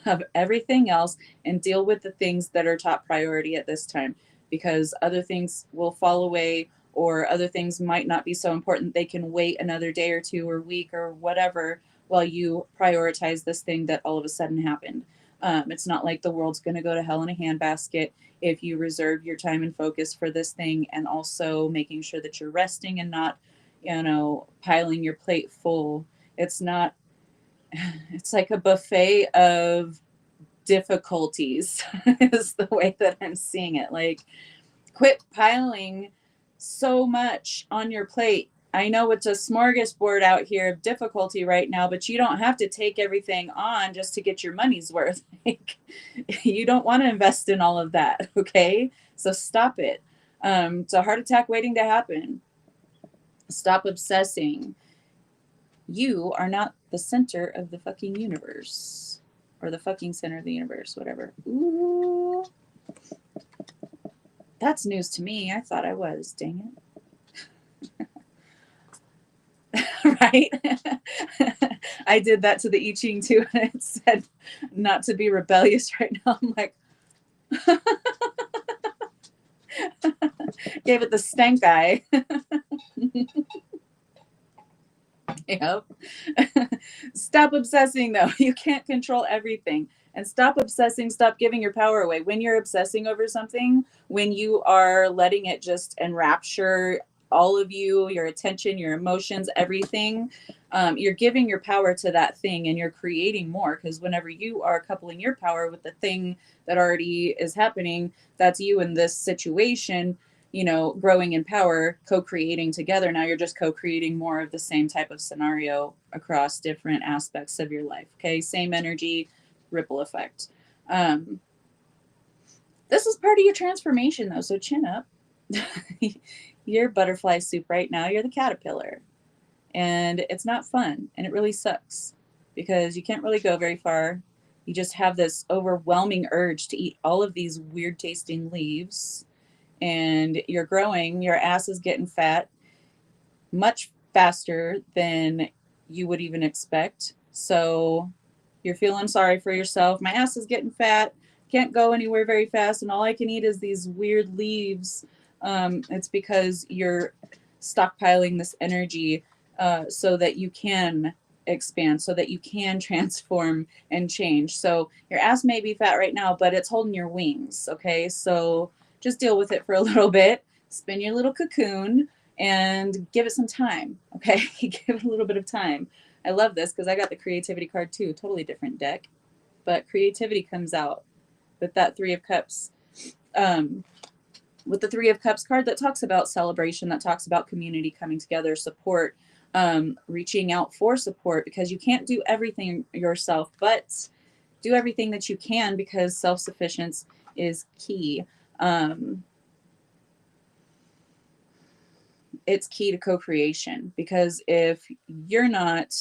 of everything else and deal with the things that are top priority at this time, because other things will fall away or other things might not be so important. They can wait another day or two or week or whatever while you prioritize this thing that all of a sudden happened. It's not like the world's going to go to hell in a handbasket if you reserve your time and focus for this thing, and also making sure that you're resting and not, piling your plate full. It's not, it's like a buffet of difficulties is the way that I'm seeing it. Like, quit piling so much on your plate. I know it's a smorgasbord out here of difficulty right now, but you don't have to take everything on just to get your money's worth. Like, you don't want to invest in all of that, okay? So stop it. It's a heart attack waiting to happen. Stop obsessing. You are not the center of the fucking universe, or the fucking center of the universe, whatever. Ooh. That's news to me. I thought I was. Dang it. Right? I did that to the I Ching too, and it said not to be rebellious right now. I'm like, gave it the stank eye. Yep. Stop obsessing, though. You can't control everything. And stop obsessing. Stop giving your power away. When you're obsessing over something, when you are letting it just enrapture all of you, your attention, your emotions, everything, you're giving your power to that thing and you're creating more. Because whenever you are coupling your power with the thing that already is happening, that's you in this situation, growing in power, co-creating together. Now you're just co-creating more of the same type of scenario across different aspects of your life. Okay. Same energy, ripple effect. This is part of your transformation though. So chin up. You're butterfly soup right now. You're the caterpillar, and it's not fun. And it really sucks because you can't really go very far. You just have this overwhelming urge to eat all of these weird tasting leaves, and you're growing, your ass is getting fat much faster than you would even expect. So you're feeling sorry for yourself. My ass is getting fat, can't go anywhere very fast, and all I can eat is these weird leaves. It's because you're stockpiling this energy so that you can expand, so that you can transform and change. So your ass may be fat right now, but it's holding your wings. Okay. So just deal with it for a little bit, spin your little cocoon, and give it some time. Okay. Give it a little bit of time. I love this because I got the creativity card too. Totally different deck, but creativity comes out with that Three of Cups. With the Three of Cups card, that talks about celebration, that talks about community coming together, support, reaching out for support, because you can't do everything yourself, but do everything that you can, because self-sufficiency is key. Um, it's key to co-creation, because if you're not,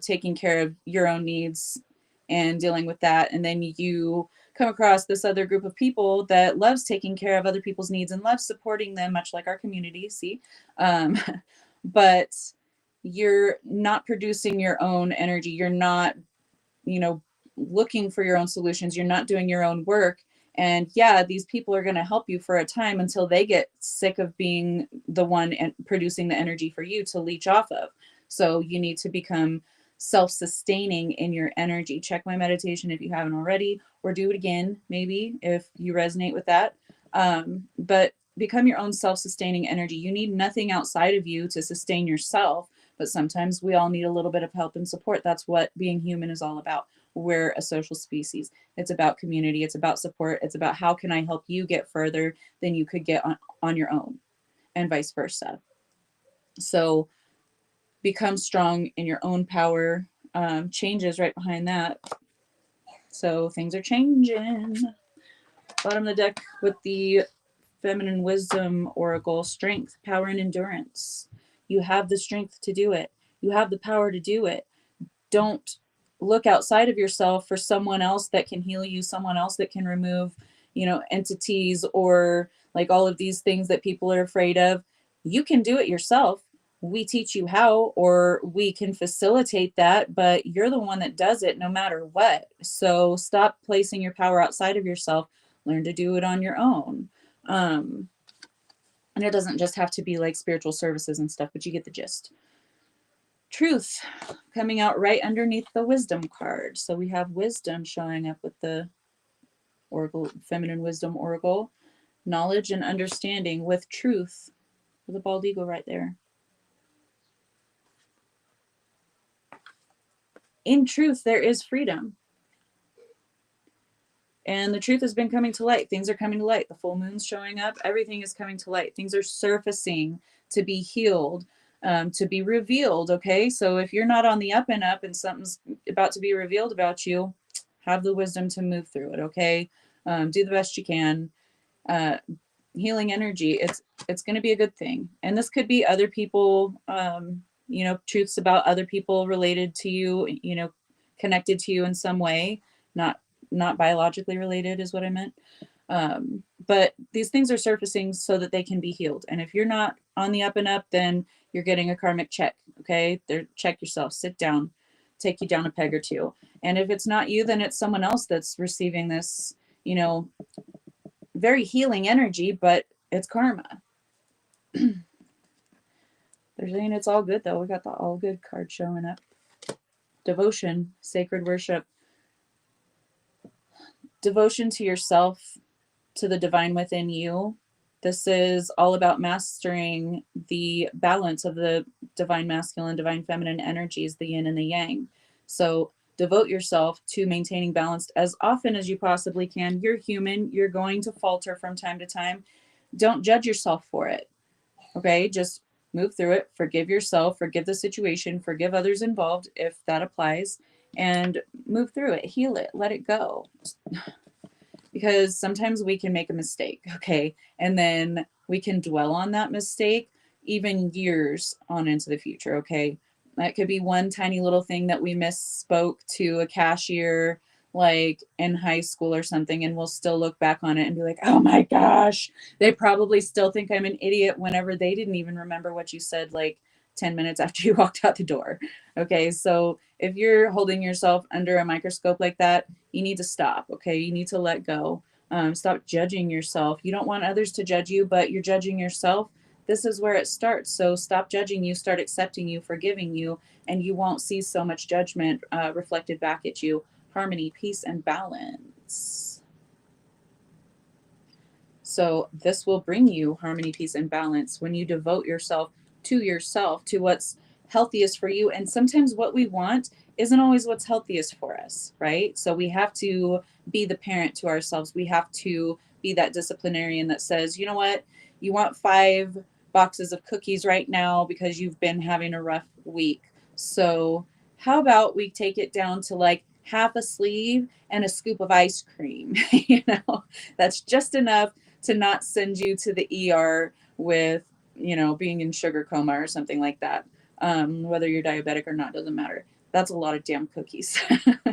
taking care of your own needs and dealing with that, and then you come across this other group of people that loves taking care of other people's needs and loves supporting them, much like our community, see, um, but you're not producing your own energy, you're not, you know, looking for your own solutions, you're not doing your own work. And yeah, these people are going to help you for a time until they get sick of being the one and producing the energy for you to leech off of. So you need to become self-sustaining in your energy. Check my meditation if you haven't already, or do it again, maybe, if you resonate with that. But become your own self-sustaining energy. You need nothing outside of you to sustain yourself, but sometimes we all need a little bit of help and support. That's what being human is all about. We're a social species. It's about community. It's about support. It's about how can I help you get further than you could get on your own, and vice versa. So become strong in your own power. Changes right behind that. So things are changing. Bottom of the deck with the feminine wisdom oracle: strength, power, and endurance. You have the strength to do it. You have the power to do it. Don't look outside of yourself for someone else that can heal you, someone else that can remove, entities, or like all of these things that people are afraid of. You can do it yourself. We teach you how, or we can facilitate that, but you're the one that does it no matter what. So stop placing your power outside of yourself. Learn to do it on your own. And it doesn't just have to be like spiritual services and stuff, but you get the gist. Truth coming out right underneath the wisdom card. So we have wisdom showing up with the oracle, feminine wisdom oracle. Knowledge and understanding with truth, with a bald eagle right there. In truth, there is freedom. And the truth has been coming to light. Things are coming to light. The full moon's showing up. Everything is coming to light. Things are surfacing to be healed, to be revealed. Okay. So if you're not on the up and up and something's about to be revealed about you, have the wisdom to move through it. Okay. Do the best you can. Healing energy. It's going to be a good thing. And this could be other people, truths about other people related to you, connected to you in some way, not biologically related is what I meant. But these things are surfacing so that they can be healed. And if you're not on the up and up, then you're getting a karmic check. Okay. Check yourself, sit down, take you down a peg or two. And if it's not you, then it's someone else that's receiving this, very healing energy, but it's karma. They're saying it's all good though. We got the all good card showing up. Devotion, sacred worship. Devotion to yourself, to the divine within you. This is all about mastering the balance of the divine masculine, divine feminine energies, the yin and the yang. So devote yourself to maintaining balance as often as you possibly can. You're human. You're going to falter from time to time. Don't judge yourself for it. Okay. Just move through it. Forgive yourself, forgive the situation, forgive others involved if that applies, and move through it. Heal it. Let it go. Because sometimes we can make a mistake, okay? And then we can dwell on that mistake even years on into the future, okay? That could be one tiny little thing that we misspoke to a cashier like in high school or something, and we'll still look back on it and be like, oh my gosh, they probably still think I'm an idiot whenever they didn't even remember what you said like 10 minutes after you walked out the door. Okay, so if you're holding yourself under a microscope like that, you need to stop. Okay, you need to let go. Stop judging yourself. You don't want others to judge you, but you're judging yourself. This is where it starts. So stop judging you, start accepting you, forgiving you, and you won't see so much judgment reflected back at you. Harmony, peace, and balance. So this will bring you harmony, peace, and balance when you devote yourself, to what's healthiest for you. And sometimes what we want isn't always what's healthiest for us, right? So we have to be the parent to ourselves. We have to be that disciplinarian that says, you know what, you want 5 boxes of cookies right now because you've been having a rough week. So how about we take it down to like half a sleeve and a scoop of ice cream. That's just enough to not send you to the ER with, being in sugar coma or something like that. Whether you're diabetic or not doesn't matter. That's a lot of damn cookies.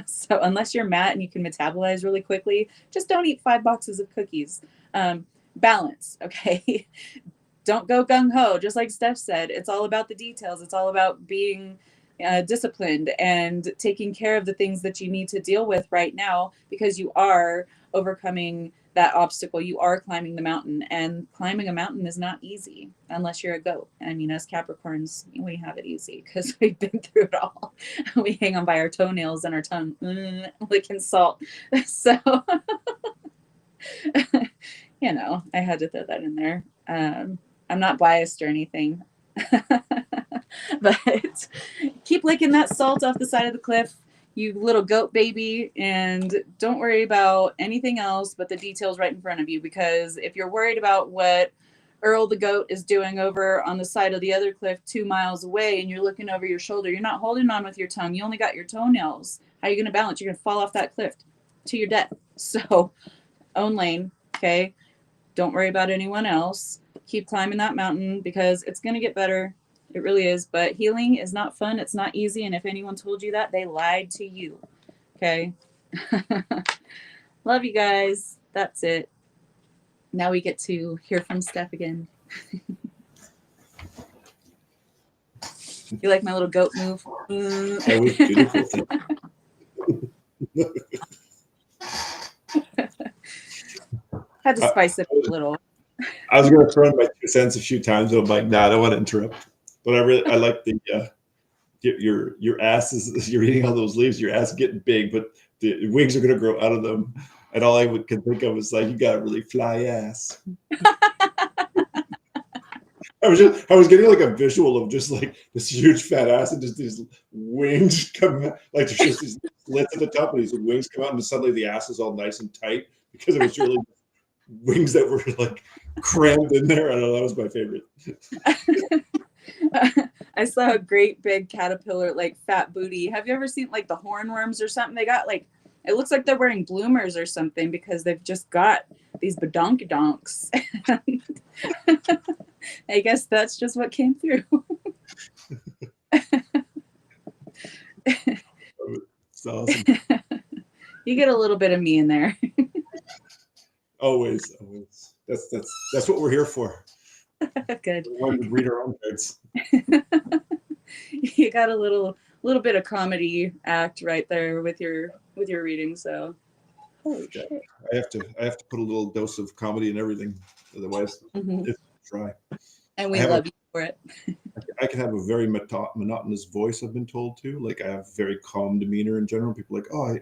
So unless you're Matt and you can metabolize really quickly, just don't eat 5 boxes of cookies. Balance, okay? Don't go gung ho. Just like Steph said, it's all about the details. It's all about being disciplined and taking care of the things that you need to deal with right now, because you are overcoming that obstacle. You are climbing the mountain, and climbing a mountain is not easy unless you're a goat. I mean, us Capricorns, we have it easy because we've been through it all. We hang on by our toenails and our tongue, licking salt. So, I had to throw that in there. I'm not biased or anything. But keep licking that salt off the side of the cliff, you little goat baby, and don't worry about anything else but the details right in front of you. Because if you're worried about what Earl the goat is doing over on the side of the other cliff 2 miles away, and you're looking over your shoulder, you're not holding on with your tongue. You only got your toenails. How are you going to balance? You're going to fall off that cliff to your death. So own lane, okay? Don't worry about anyone else. Keep climbing that mountain because it's going to get better. It really is. But healing is not fun. It's not easy. And if anyone told you that, they lied to you. Okay. Love you guys. That's it. Now we get to hear from Steph again. You like my little goat move? That was beautiful. Had to spice it up a little. I was going to throw in my 2 cents a few times, but I'm like, nah, I don't want to interrupt. But I like the your ass is, you're eating all those leaves, your ass is getting big, but the wings are going to grow out of them. And all I can think of was like, you got a really fly ass. I was getting like a visual of just like this huge fat ass and just these wings coming out. Like there's just these slits at the top and these wings come out, and suddenly the ass is all nice and tight because it was really wings that were like crammed in there. I don't know, that was my favorite. I saw a great big caterpillar, like fat booty. Have you ever seen like the hornworms or something? They got like, it looks like they're wearing bloomers or something because they've just got these badonkadonks. I guess that's just what came through. It's awesome. You get a little bit of me in there. Always. That's what we're here for. Good. We want to read our own cards. You got a little bit of comedy act right there with your reading. So, holy shit. I have to put a little dose of comedy in everything, otherwise it's dry. And we love you for it. I can have a very monotonous voice, I've been told too. Like I have very calm demeanor in general. People are like, oh,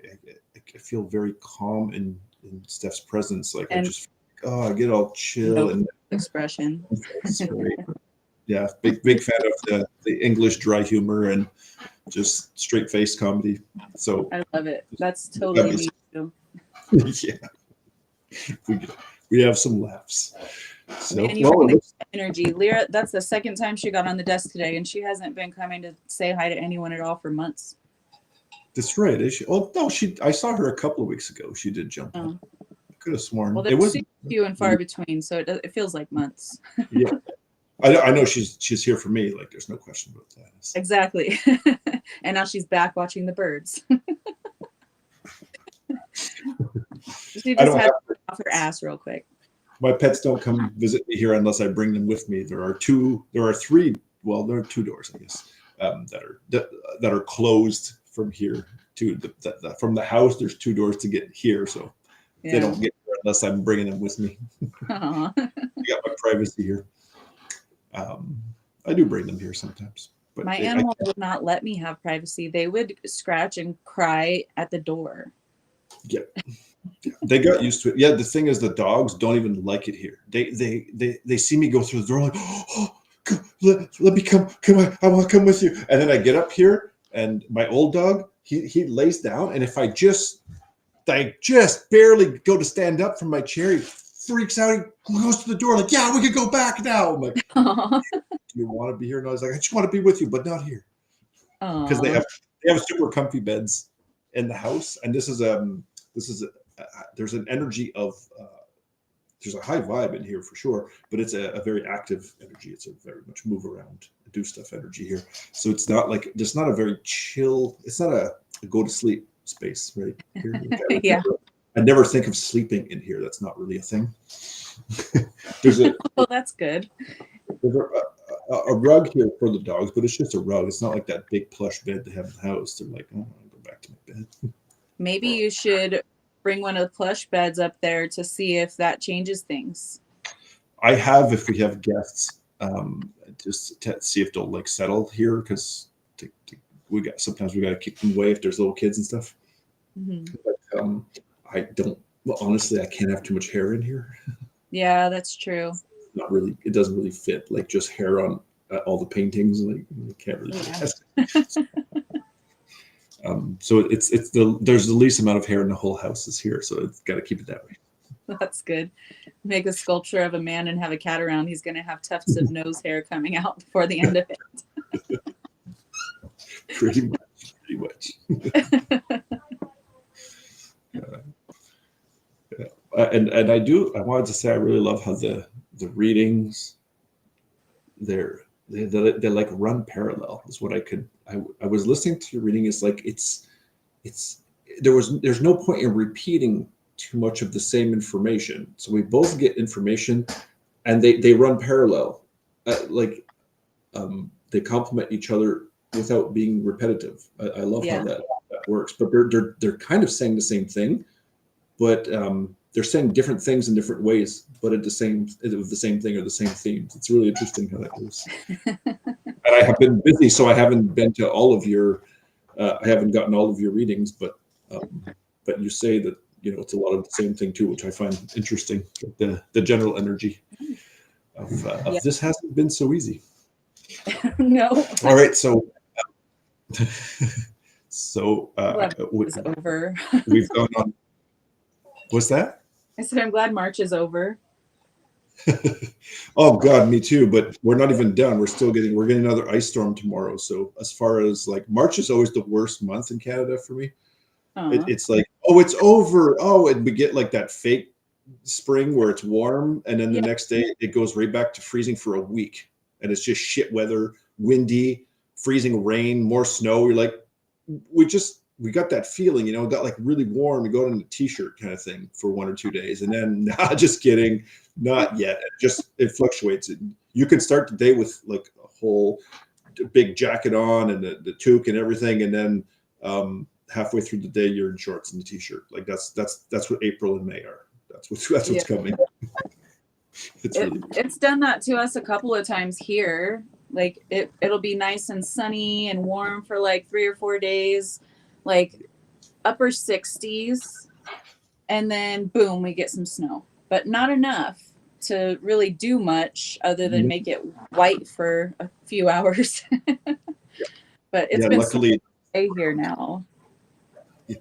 I feel very calm in Steph's presence. Like I just, I get all chill and expression. Yeah, big fan of the English dry humor and just straight face comedy. So I love it. That's totally me too. Yeah, we have some laughs. So, and you bring the energy. Lyra, that's the second time she got on the desk today, and she hasn't been coming to say hi to anyone at all for months. That's right. Oh no, I saw her a couple of weeks ago. She did jump on. I could have sworn. Well, there's few and far between, so it feels like months. Yeah, I know she's here for me. Like, there's no question about that. Exactly. And now she's back watching the birds. She just had to off her ass real quick. My pets don't come visit me here unless I bring them with me. There are two doors, I guess, that are closed from here to from the house. There's 2 doors to get here, so they don't get here unless I'm bringing them with me. I got my privacy here. I do bring them here sometimes. But my animals would not let me have privacy. They would scratch and cry at the door. Yeah. They got used to it. Yeah, the thing is, the dogs don't even like it here. They see me go through the door like, oh, let me come on, I want to come with you. And then I get up here, and my old dog, he lays down, and if I just barely go to stand up from my chair, he freaks out. He goes to the door like, yeah, we can go back now. I'm like, do you want to be here? And I was like, I just want to be with you, but not here. Because they have super comfy beds. in the house, and this is there's an energy of there's a high vibe in here for sure, but it's a very active energy. It's a very much move around, do stuff energy here. So it's not like, there's not a very chill, it's not a go to sleep space right here. Like Yeah. I never think of sleeping in here. That's not really a thing. There's a Oh, that's good. there's a rug here for the dogs, but it's just a rug. It's not like that big plush bed they have in the house. They're like, oh, I'll go back to my bed. Maybe you should bring one of the plush beds up there to see if that changes things. I have, if we have guests, just to see if they'll like settle here, because sometimes we got to keep them away if there's little kids and stuff. Mm-hmm. But I don't. Well, honestly, I can't have too much hair in here. Yeah, that's true. Not really. It doesn't really fit. Like just hair on all the paintings. Like you can't really do that. So there's the least amount of hair in the whole house is here. So it's got to keep it that way. That's good. Make a sculpture of a man and have a cat around. He's going to have tufts of nose hair coming out before the end of it. Pretty much. And I wanted to say I really love how the readings they like run parallel is what I was listening to your reading. Is like there's no point in repeating too much of the same information, so we both get information and they run parallel, they complement each other without being repetitive. I love how that works, but they're kind of saying the same thing, but they're saying different things in different ways, but the same thing or the same themes. It's really interesting how that goes. And I have been busy, so I haven't been to all of your, I haven't gotten all of your readings, but you say that, it's a lot of the same thing too, which I find interesting. The general energy of this hasn't been so easy. No. All right, so it's over. We've gone on. What's that? I said, I'm glad March is over. Oh God, me too. But we're not even done. We're getting another ice storm tomorrow. So as far as like March is always the worst month in Canada for me. It's like, oh, it's over. Oh, and we get like that fake spring where it's warm, and then the next day it goes right back to freezing for a week, and it's just shit weather, windy, freezing rain, more snow. You're like, we got that feeling, it got like really warm. You go in a t-shirt kind of thing for 1 or 2 days, and then just kidding, not yet. It fluctuates. You can start the day with like a whole big jacket on and the toque and everything, and then halfway through the day you're in shorts and a t-shirt. Like that's what April and May are. That's what's coming. It's done that to us a couple of times here. Like it'll be nice and sunny and warm for like 3 or 4 days, like upper 60s, and then boom, we get some snow, but not enough to really do much other than make it white for a few hours. But it's been luckily here now. Yeah.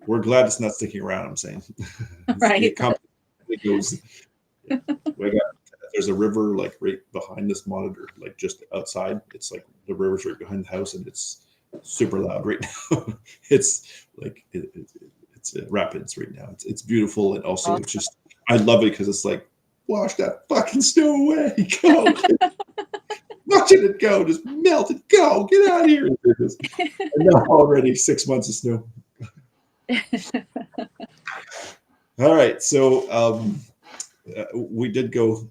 We're glad it's not sticking around, I'm saying. Right. It goes. There's a river like right behind this monitor, like just outside. It's like the river's right behind the house, and it's super loud right now. It's like it's rapids right now. It's beautiful, and also it's just, I love it because it's like, wash that fucking snow away. Go. Watching it go, just melt it. Go, get out of here. And now already 6 months of snow. All right, so we did go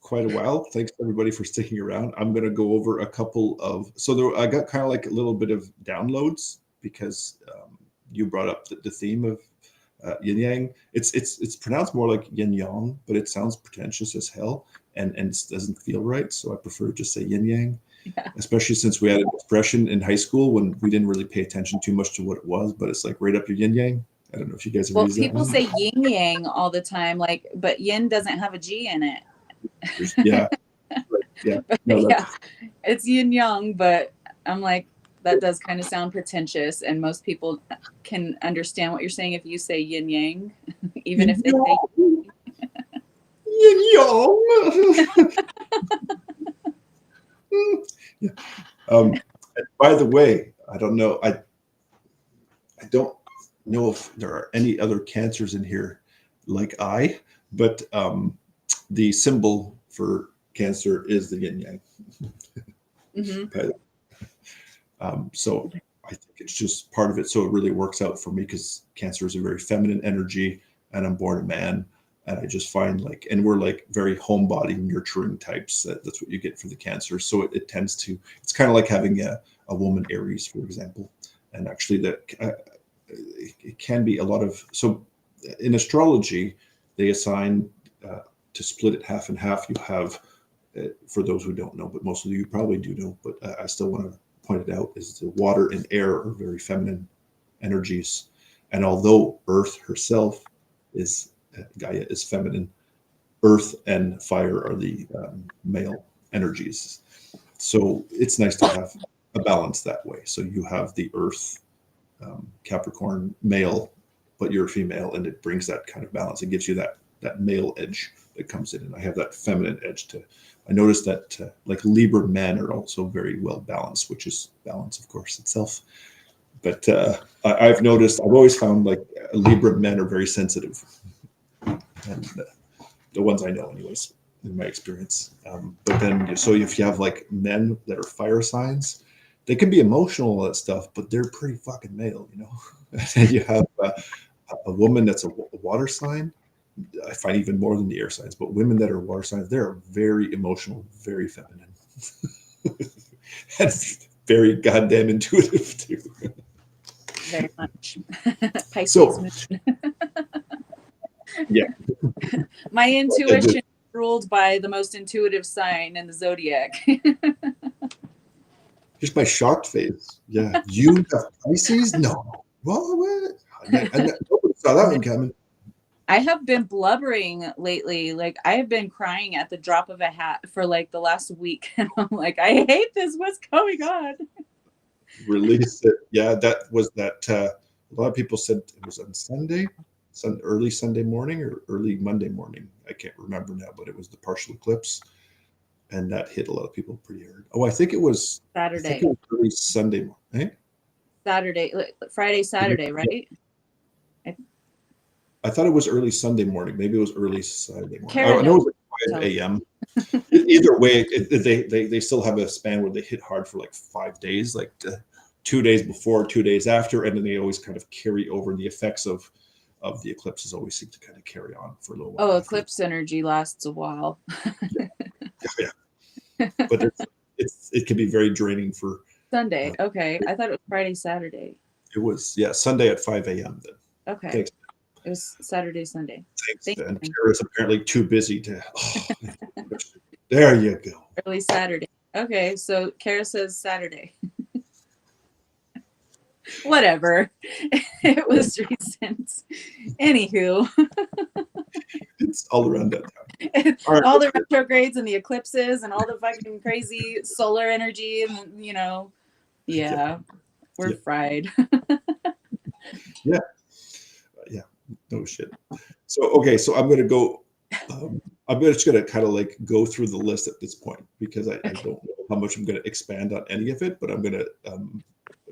quite a while. Thanks everybody for sticking around. I'm going to go over a couple of, I got kind of like a little bit of downloads because you brought up the theme of yin yang. It's pronounced more like yin yang, but it sounds pretentious as hell, and it doesn't feel right. So I prefer to just say yin yang, especially since we had an expression in high school when we didn't really pay attention too much to what it was, but it's like right up your yin yang. I don't know if you guys have used that. People say yin yang all the time, like, but yin doesn't have a G in it. Yeah. Yeah. No, it's yin yang, but I'm like, that does kind of sound pretentious, and most people can understand what you're saying if you say yin yang, even if they say yin yang. Yeah. By the way, I don't know. don't know if there are any other cancers in here like but the symbol for Cancer is the yin yang. Mm-hmm. So I think it's just part of it. So it really works out for me because Cancer is a very feminine energy, and I'm born a man. And I just find like, and we're like very homebody nurturing types. That's what you get for the Cancer. So it tends to, it's kind of like having a woman Aries, for example. And actually that it can be a lot of, so in astrology, they assign to split it half and half. You have, for those who don't know, but most of you probably do know, but I still want to point it out, is the water and air are very feminine energies. And although Earth herself is, Gaia is feminine, Earth and fire are the male energies. So it's nice to have a balance that way. So you have the Earth, Capricorn male, but you're a female, and it brings that kind of balance. It gives you that male edge that comes in, and I have that feminine edge to. I noticed that like Libra men are also very well balanced, which is balance, of course, itself. But I've noticed, I've always found like Libra men are very sensitive, and the ones I know, anyways, in my experience. But then, so if you have like men that are fire signs, they can be emotional and all that stuff, but they're pretty fucking male, you know. And you have a woman that's a water sign. I find even more than the air signs, but women that are water signs, they're very emotional, very feminine, and very goddamn intuitive too. Very much. Pisces So, moon. yeah, My intuition is ruled by the most intuitive sign in the zodiac. just my shocked face. Yeah, you have Pisces? No. Well, what? Nobody saw that one coming. I have been blubbering lately. Like I have been crying at the drop of a hat for like the last week. And I'm like, I hate this. What's going on? Release it. Yeah, that was that. A lot of people said it was on Sunday, early Sunday morning or early Monday morning. I can't remember now, but it was the partial eclipse, and that hit a lot of people pretty hard. Oh, I think it was Saturday. early Sunday morning. Eh? Saturday, Friday, Saturday, right? I thought it was early Sunday morning. Maybe it was early Saturday morning. Karen I know it was knows. like 5 a.m. Either way, they still have a span where they hit hard for like 5 days, like 2 days before, 2 days after, and then they always kind of carry over. The effects of the eclipses always seem to kind of carry on for a little while. Oh, eclipse energy lasts a while. Yeah. But it can be very draining for Sunday. Okay, I thought it was Friday, Saturday. It was Sunday at 5 a.m. Then. Okay. Thanks. It was Saturday, Sunday. Thanks, Ben. Kara's apparently too busy to. There you go. Early Saturday. Okay, so Kara says Saturday. Whatever. It was recent. Anywho. It's all around that time. All the retrogrades and the eclipses and all the fucking crazy solar energy and we're fried. Yeah. No shit. So okay, so I'm gonna go. I'm just gonna kind of like go through the list at this point because I don't know how much I'm gonna expand on any of it, but I'm gonna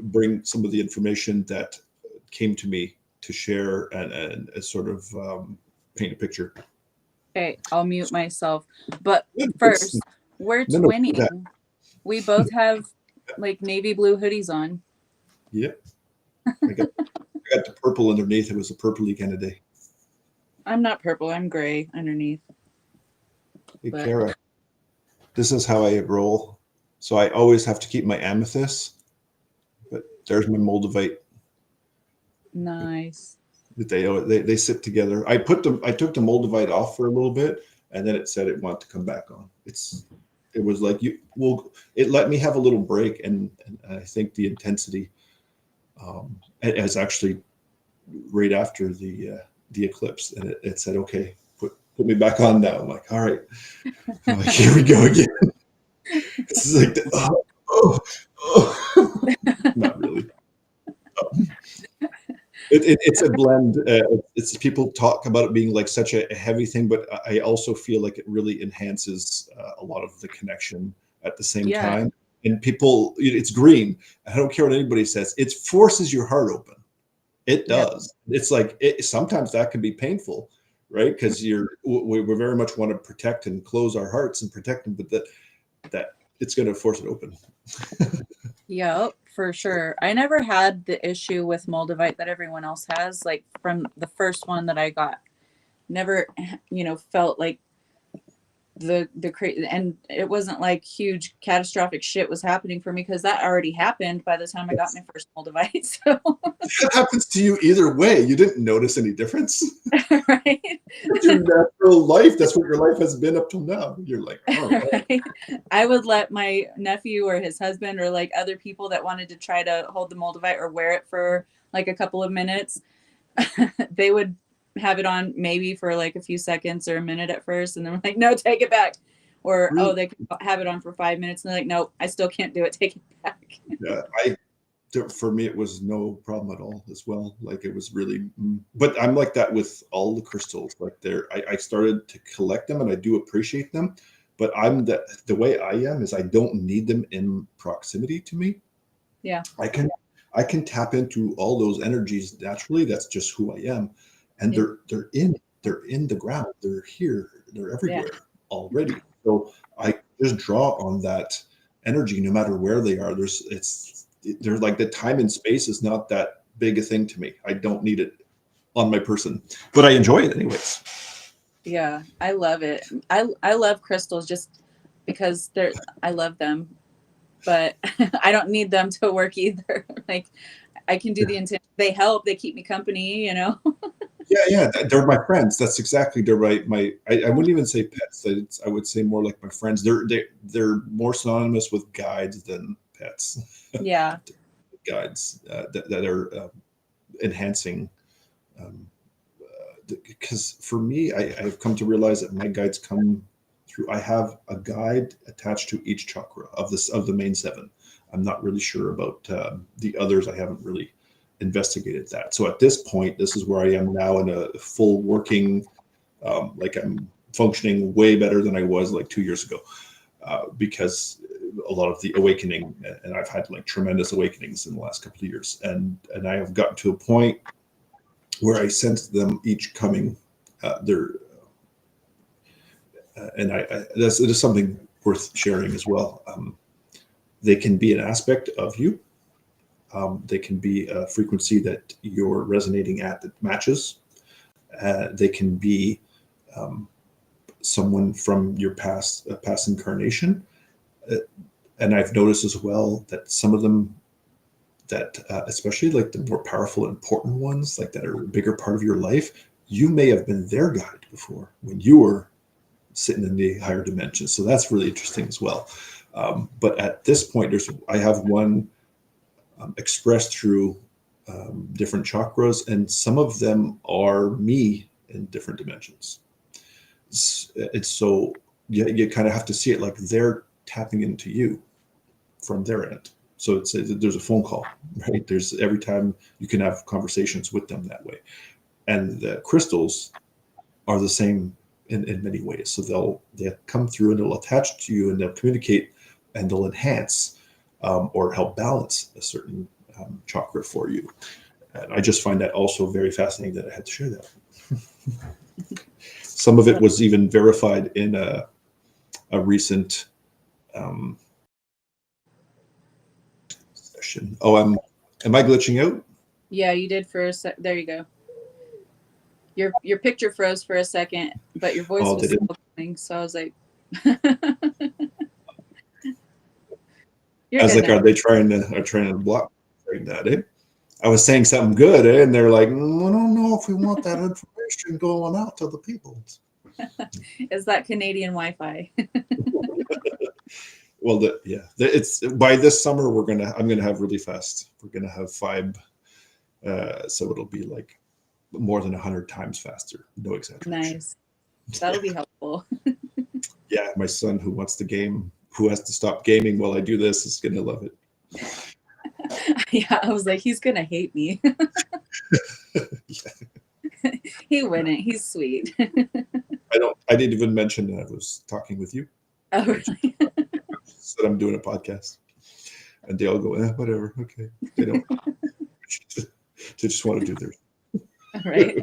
bring some of the information that came to me to share and sort of paint a picture. Okay, I'll mute myself. But first, we're twinning. We both have like navy blue hoodies on. Yep. I got the purple underneath. It was a purpley kind of day. I'm not purple. I'm gray underneath. Hey, Kara, this is how I roll. So I always have to keep my amethyst, but there's my moldavite. Nice. They sit together. I took the moldavite off for a little bit, and then it said it wanted to come back on. It was like it let me have a little break, and I think the intensity as actually right after the eclipse, and it said, okay, put me back on now. I'm like, all right, here we go again. This is like not really. It's a blend. It's people talk about it being like such a heavy thing, but I also feel like it really enhances a lot of the connection at the same time. And people, it's green. I don't care what anybody says. It forces your heart open. It Yep. does. It's like sometimes that can be painful, right? Because we very much want to protect and close our hearts and protect them, but that it's going to force it open. Yep, for sure. I never had the issue with Moldavite that everyone else has. Like from the first one that I got, never, felt like the crazy, and it wasn't like huge catastrophic shit was happening for me because that already happened by the time I got my first Moldavite. So, That happens to you either way. You didn't notice any difference. right. That's your natural life. That's what your life has been up till now. You're like, all right. Right. I would let my nephew or his husband or like other people that wanted to try to hold the Moldavite or wear it for like a couple of minutes. They would have it on maybe for like a few seconds or a minute at first, and then we're like, no, take it back. Or Really? they could have it on for 5 minutes, and they're like, nope, I still can't do it. Take it back. Yeah, for me it was no problem at all as well. Like it was really, but I'm like that with all the crystals. Like I started to collect them, and I do appreciate them. But the way I am is I don't need them in proximity to me. Yeah. I can tap into all those energies naturally. That's just who I am, and Yeah. they're in the ground. They're here. They're Yeah. everywhere already. So I just draw on that energy, no matter where they are. They're like the time and space is not that big a thing to me. I don't need it on my person, but I enjoy it anyways. Yeah. I love it. I love crystals just because I love them, but I don't need them to work either. Like I can do Yeah, the intent. They help. They keep me company. yeah. They're my friends. That's exactly they're right. I wouldn't even say pets. I would say more like my friends. They're more synonymous with guides than pets. Yeah. Guides that are enhancing. Because for me, I've come to realize that my guides come through. I have a guide attached to each chakra of the main seven. I'm not really sure about the others. I haven't really investigated that. So at this point, this is where I am now in a full working. Like I'm functioning way better than I was like 2 years ago, because a lot of the awakening, and I've had like tremendous awakenings in the last couple of years, and I have gotten to a point where I sense them each coming. They're and it is something worth sharing as well. They can be an aspect of you. They can be a frequency that you're resonating at that matches. They can be someone from your past incarnation. Uh, and I've noticed as well that some of them that especially like the more powerful and important ones, like that are a bigger part of your life, you may have been their guide before when you were sitting in the higher dimensions. So that's really interesting as well. But at this point, I have one expressed through different chakras, and some of them are me in different dimensions. It's so you kind of have to see it like they're tapping into you from their end. So there's a phone call, right? There's every time you can have conversations with them that way. And the crystals are the same in many ways. So they'll come through and they'll attach to you and they'll communicate and they'll enhance or help balance a certain chakra for you. And I just find that also very fascinating that I had to share that. Some of it was even verified in a recent session. Oh, am I glitching out? Yeah, you did for a sec. There you go. Your picture froze for a second, but your voice Oh, was did it? still coming. So I was like, you're I was good like, now. are trying to block that, eh? I was saying something good, eh? And they're like, I don't know if we want that information going out to the people. Is that Canadian Wi-Fi? Well, it's by this summer I'm gonna have really fast. We're gonna have 5, so it'll be like more than 100 times faster. No exaggeration. Nice. That'll be helpful. Yeah, my son who wants to game, who has to stop gaming while I do this, is gonna love it. Yeah, I was like, he's gonna hate me. He wouldn't. He's sweet. I didn't even mention that I was talking with you. Oh, I just really? said I'm doing a podcast, and they all go, whatever, okay. They don't. They just want to do their. Right.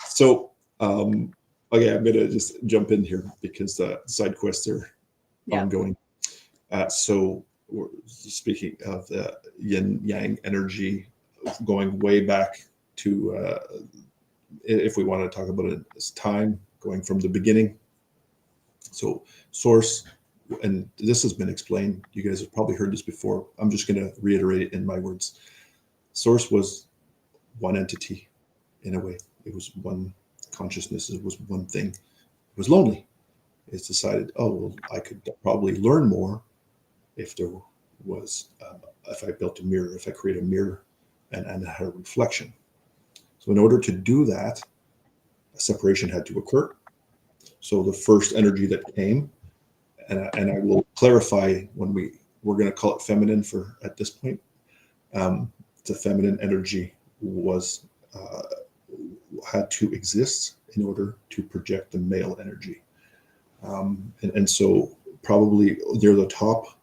So, okay, I'm gonna just jump in here because side quests are Yeah. ongoing. So, we're speaking of the yin yang energy, going way back to, if we want to talk about it as time, going from the beginning. So, source, and this has been explained. You guys have probably heard this before. I'm just going to reiterate it in my words. Source was one entity, in a way. It was one consciousness. It was one thing. It was lonely. It's decided, oh, well, I could probably learn more if there was, if I built a mirror, if I create a mirror and had a reflection. So in order to do that, a separation had to occur. So the first energy that came, and I will clarify when we're going to call it feminine for at this point. The feminine energy was had to exist in order to project the male energy, and so probably near the top,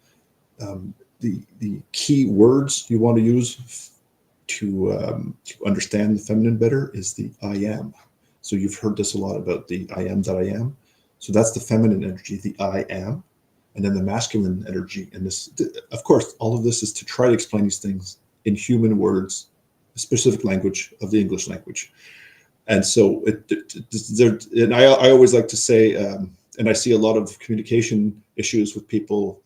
the key words you want to use to understand the feminine better is the I am. So you've heard this a lot about the I am that I am. So that's the feminine energy, the I am. And then the masculine energy. And this, of course, all of this is to try to explain these things in human words, a specific language of the English language. And so and I always like to say, and I see a lot of communication issues with people,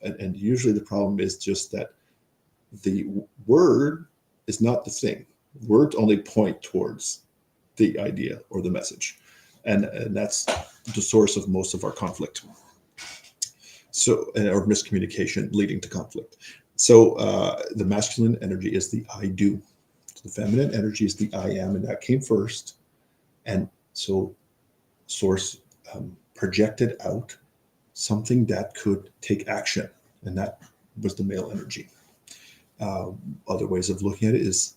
and usually the problem is just that the word is not the thing. Words only point towards the idea or the message. And that's the source of most of our conflict. So, or miscommunication leading to conflict. So the masculine energy is the I do. So the feminine energy is the I am, and that came first. And so source projected out something that could take action, and that was the male energy. Other ways of looking at it is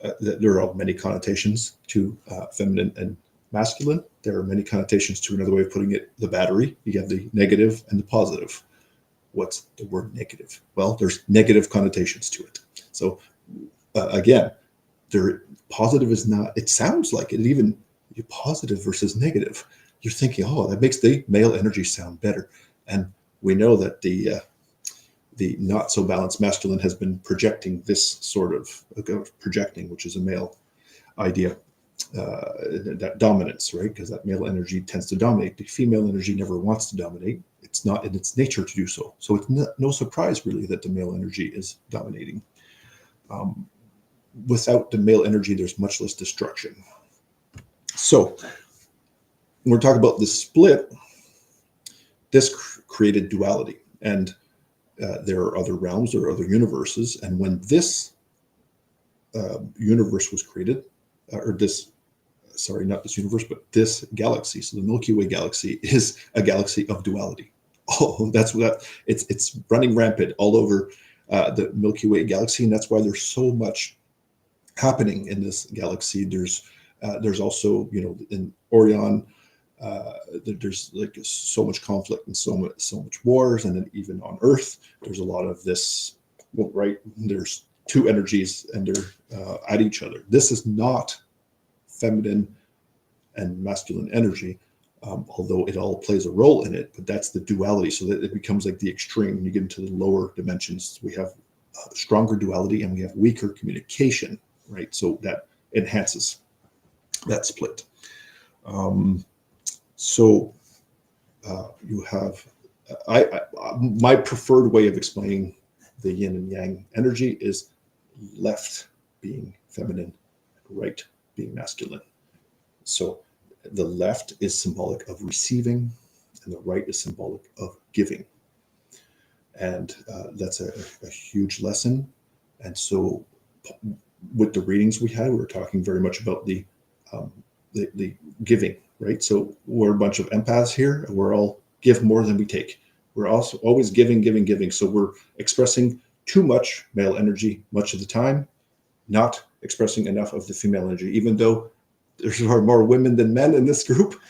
that there are many connotations to feminine and masculine. There are many connotations to another way of putting it, the battery. You have the negative and the positive. What's the word negative? Well, there's negative connotations to it. So again, positive is not, it sounds like it, even positive versus negative. You're thinking, oh, that makes the male energy sound better. And we know that the not so balanced masculine has been projecting this sort of projecting, which is a male idea, that dominance, right? Because that male energy tends to dominate. The female energy never wants to dominate. It's not in its nature to do so. So it's no surprise really that the male energy is dominating. Without the male energy, there's much less destruction. So when we're talking about the split, this created duality. And there are other realms, there are other universes. And when this universe was created, or this, sorry, not this universe, but this galaxy. So the Milky Way galaxy is a galaxy of duality. Oh, that's what it's running rampant all over the Milky Way galaxy. And that's why there's so much happening in this galaxy. There's also, in Orion, there's like so much conflict and so much wars, and then even on Earth, there's a lot of this. Well, right, there's two energies, and they're at each other. This is not feminine and masculine energy, although it all plays a role in it. But that's the duality, so that it becomes like the extreme. When you get into the lower dimensions, we have stronger duality, and we have weaker communication. Right, so that enhances that split. So you have, my preferred way of explaining the yin and yang energy is left being feminine, right being masculine. So the left is symbolic of receiving, and the right is symbolic of giving. And that's a huge lesson. And so with the readings we had, we were talking very much about the giving, right? So we're a bunch of empaths here, and we're all give more than we take. We're also always giving. So we're expressing too much male energy much of the time, not expressing enough of the female energy. Even though there are more women than men in this group,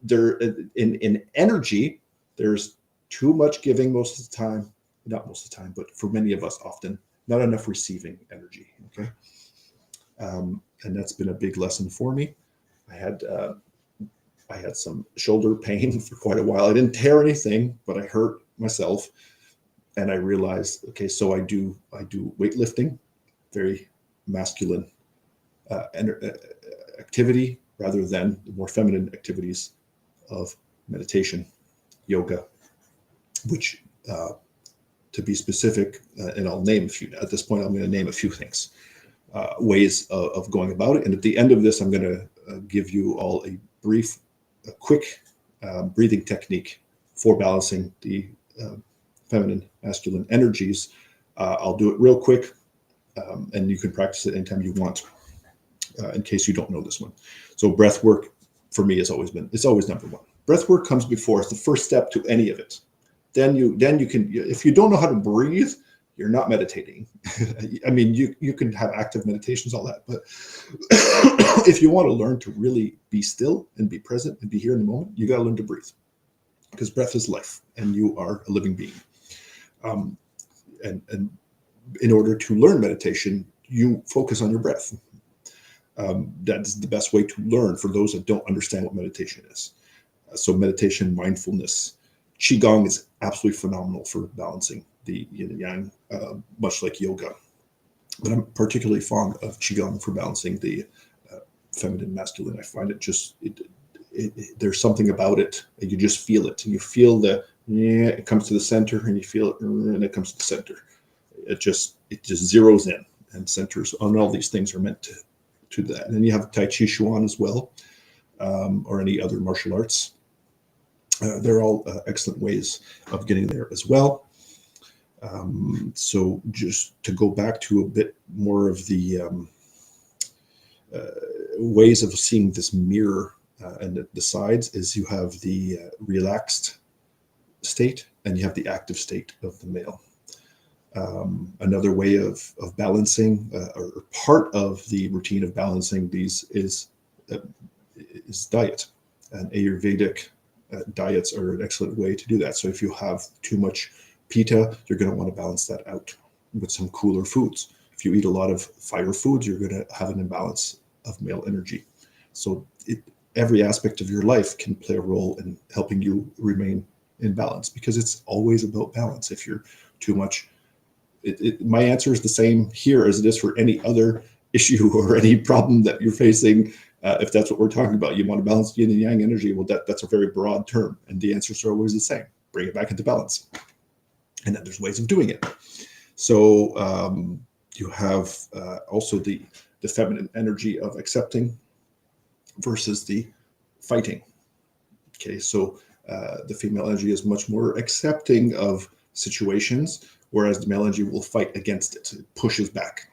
there in energy, there's too much giving most of the time. Not most of the time, but for many of us, often not enough receiving energy. Okay. And that's been a big lesson for me. I had some shoulder pain for quite a while. I didn't tear anything, but I hurt myself. And I realized, okay, so I do weightlifting, very masculine activity, rather than the more feminine activities of meditation, yoga, which, to be specific, and I'll name a few. At this point, I'm going to name a few things, ways of going about it. And at the end of this, I'm going to give you all a quick breathing technique for balancing the feminine, masculine energies. I'll do it real quick, and you can practice it anytime you want, in case you don't know this one. So breath work for me it's always number one. Breath work comes before. It's the first step to any of it. Then you can, if you don't know how to breathe, you're not meditating. I mean, you can have active meditations, all that, but if you want to learn to really be still and be present and be here in the moment, you got to learn to breathe, because breath is life, and you are a living being. And in order to learn meditation, you focus on your breath. That's the best way to learn for those that don't understand what meditation is. So meditation, mindfulness, Qigong is absolutely phenomenal for balancing the yin and yang, much like yoga. But I'm particularly fond of Qigong for balancing the feminine, masculine. I find there's something about it, and you just feel it. And you feel it comes to the center, and you feel it, and it comes to the center. It just zeroes in and centers on. All these things are meant to that. And then you have Tai Chi Chuan as well, or any other martial arts. They're all excellent ways of getting there as well. So just to go back to a bit more of the ways of seeing this mirror and the sides, is you have the relaxed state and you have the active state of the male. Another way of balancing, or part of the routine of balancing these, is diet. And Ayurvedic diets are an excellent way to do that. So if you have too much pitta, you're going to want to balance that out with some cooler foods. If you eat a lot of fire foods, you're going to have an imbalance of male energy. So every aspect of your life can play a role in helping you remain in balance, because it's always about balance. If you're too much, my answer is the same here as it is for any other issue or any problem that you're facing. If that's what we're talking about, you want to balance yin and yang energy. Well, that's a very broad term, and the answers are always the same. Bring it back into balance. And then there's ways of doing it. So you have also the feminine energy of accepting versus the fighting. Okay, so the female energy is much more accepting of situations, whereas the male energy will fight against it. It pushes back.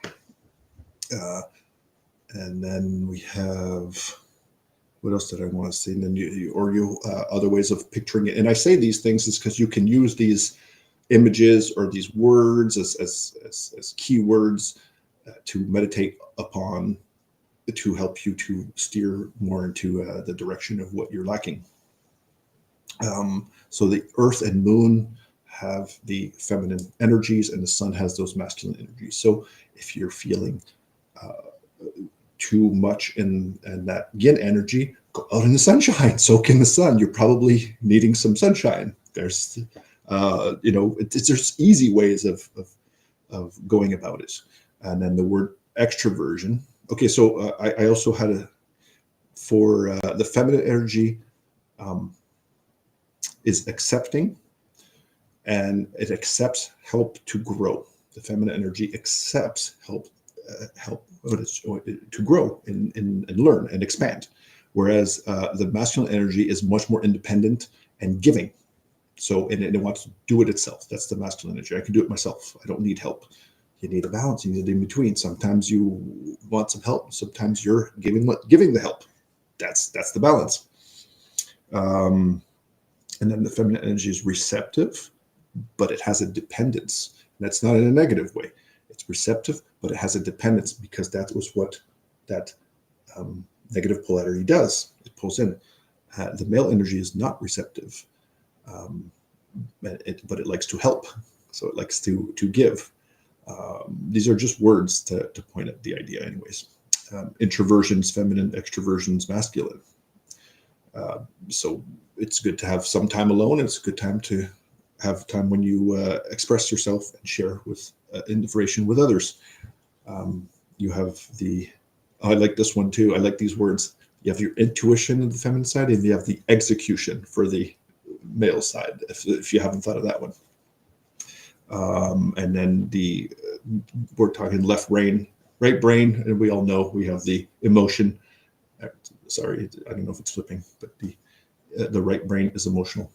And then we have, what else did I want to say? And then other ways of picturing it. And I say these things is because you can use these images or these words as keywords to meditate upon, to help you to steer more into the direction of what you're lacking. So the earth and moon have the feminine energies, and the sun has those masculine energies. So if you're feeling too much in that yin energy, go out in the sunshine, soak in the sun. You're probably needing some sunshine. There's there's easy ways of going about it. And then the word extroversion. Okay, so I also had for the feminine energy is accepting, and it accepts help to grow. The feminine energy accepts help to grow and learn and expand, whereas the masculine energy is much more independent and giving. So and it wants to do it itself. That's the masculine energy. I can do it myself. I don't need help. You need a balance. You need it in between. Sometimes you want some help. Sometimes you're giving the help. That's the balance. And then the feminine energy is receptive, but it has a dependence. And that's not in a negative way. It's receptive, but it has a dependence, because that was what that negative polarity does. It pulls in. The male energy is not receptive, but it likes to help. So it likes to give. These are just words to point at the idea, anyways. Introversions feminine, extroversions masculine. So it's good to have some time alone. It's a good time to have time when you express yourself and share with information with others. You have I like this one too. I like these words. You have your intuition in the feminine side, and you have the execution for the male side, if you haven't thought of that one. And then we're talking left brain, right brain, and we all know we have the emotion. Sorry, I don't know if it's flipping, but the right brain is emotional,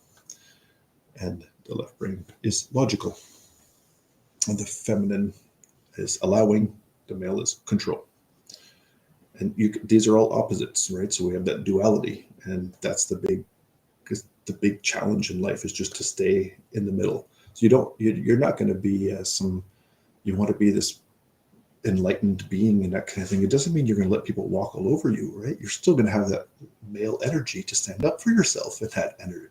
and the left brain is logical. And the feminine is allowing, the male is control. And these are all opposites, right? So we have that duality, and that's the big challenge in life is just to stay in the middle. So you're not going to be you want to be this enlightened being and that kind of thing. It doesn't mean you're going to let people walk all over you, right? You're still going to have that male energy to stand up for yourself, and that energy.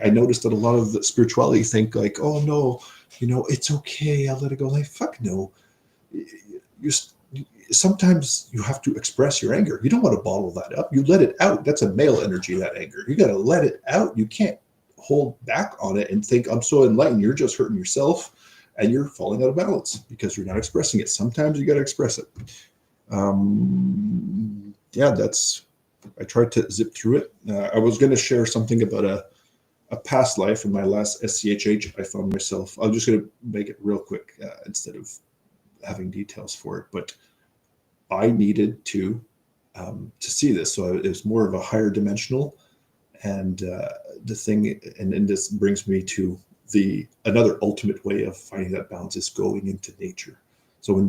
I noticed that a lot of the spirituality think like, oh no, it's okay, I'll let it go. Like, fuck no. Sometimes you have to express your anger. You don't want to bottle that up. You let it out. That's a male energy, that anger. You got to let it out. You can't hold back on it and think, I'm so enlightened. You're just hurting yourself and you're falling out of balance because you're not expressing it. Sometimes you got to express it. I tried to zip through it. I was going to share something about a past life. In my last SCHH, I found myself, I'm just going to make it real quick instead of having details for it, but I needed to see this. So it was more of a higher dimensional, and the thing, and this brings me to another ultimate way of finding that balance is going into nature. So in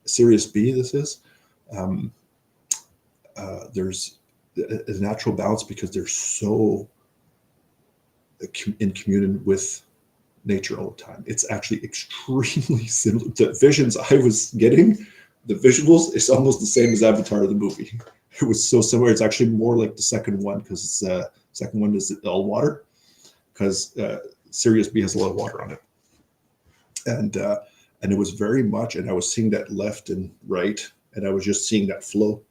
Sirius B, this is there's a natural balance because they're so in communion with nature all the time. It's actually extremely similar. The visions I was getting, the visuals, is almost the same as Avatar the movie. It was so similar. It's actually more like the second one because second one is all water, because Sirius B has a lot of water on it, and it was very much. And I was seeing that left and right, and I was just seeing that flow,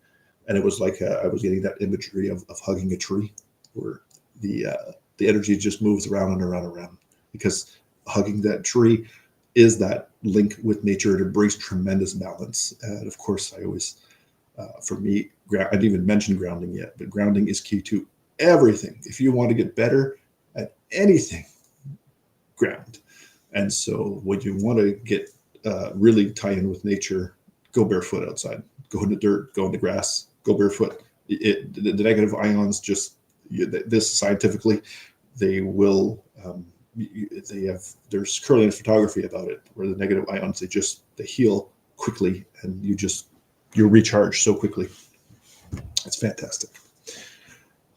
and it was like I was getting that imagery of hugging a tree, where the energy just moves around and around and around, because hugging that tree is that link with nature. It brings tremendous balance. And of course, I always, for me, I didn't even mention grounding yet, but grounding is key to everything. If you want to get better at anything, ground. And so when you want to get really tie in with nature, go barefoot outside, go in the dirt, go in the grass, go barefoot. The negative ions this scientifically, they will, there's currently photography about it, where the negative ions, they heal quickly, and you're recharged so quickly. It's fantastic.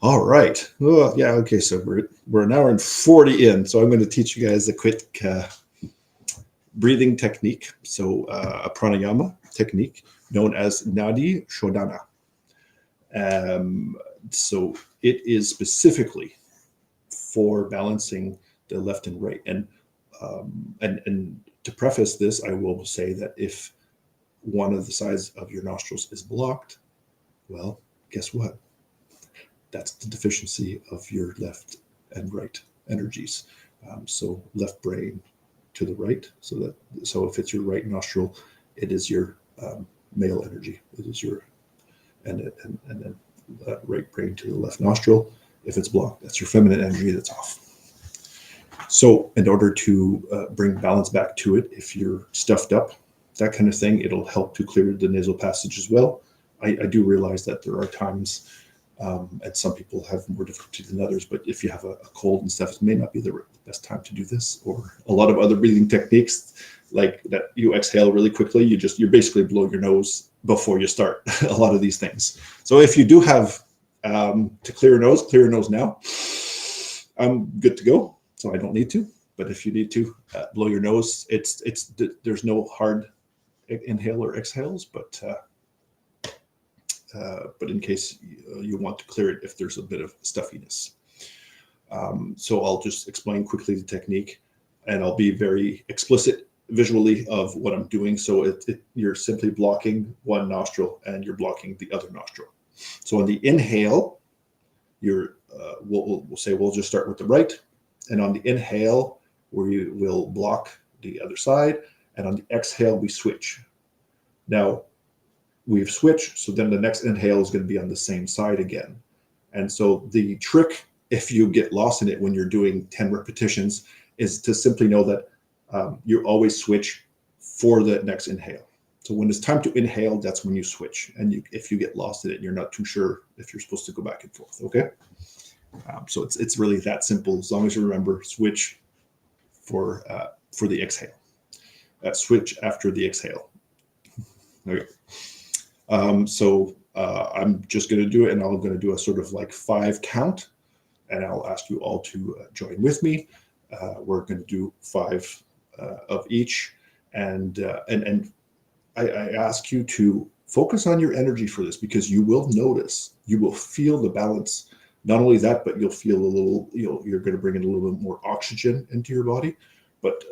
All right. Oh, yeah. Okay. So we're an hour and 40 in. So I'm going to teach you guys a quick breathing technique. So a pranayama technique known as Nadi Shodhana. So it is specifically for balancing the left and right. And to preface this, I will say that if one of the sides of your nostrils is blocked, well, guess what? That's the deficiency of your left and right energies. So left brain to the right. So if it's your right nostril, it is your male energy. It is your and then right brain to the left nostril. If it's blocked, that's your feminine energy that's off. So in order to bring balance back to it, if you're stuffed up, that kind of thing, it'll help to clear the nasal passage as well. I do realize that there are times, and some people have more difficulty than others, but if you have a cold and stuff, it may not be the best time to do this, or a lot of other breathing techniques like that. You exhale really quickly. You're basically blow your nose before you start a lot of these things. So if you do have to clear your nose now. I'm good to go, so I don't need to. But if you need to blow your nose, there's no hard inhale or exhales, but in case you want to clear it if there's a bit of stuffiness. So I'll just explain quickly the technique, and I'll be very explicit visually of what I'm doing. So you're simply blocking one nostril and you're blocking the other nostril. So on the inhale, we'll say we'll just start with the right, and on the inhale, we will block the other side, and on the exhale, we switch. Now we've switched, so then the next inhale is going to be on the same side again. And so the trick, if you get lost in it when you're doing 10 repetitions, is to simply know that you always switch for the next inhale. So when it's time to inhale, that's when you switch. And if you get lost in it, you're not too sure if you're supposed to go back and forth. Okay. So it's really that simple. As long as you remember, switch for the exhale. Switch after the exhale. Okay. So I'm just going to do it, and I'm going to do a sort of like 5 count, and I'll ask you all to join with me. We're going to do 5 of each, and I ask you to focus on your energy for this, because you will notice, you will feel the balance. Not only that, but you'll feel a little, you're going to bring in a little bit more oxygen into your body. But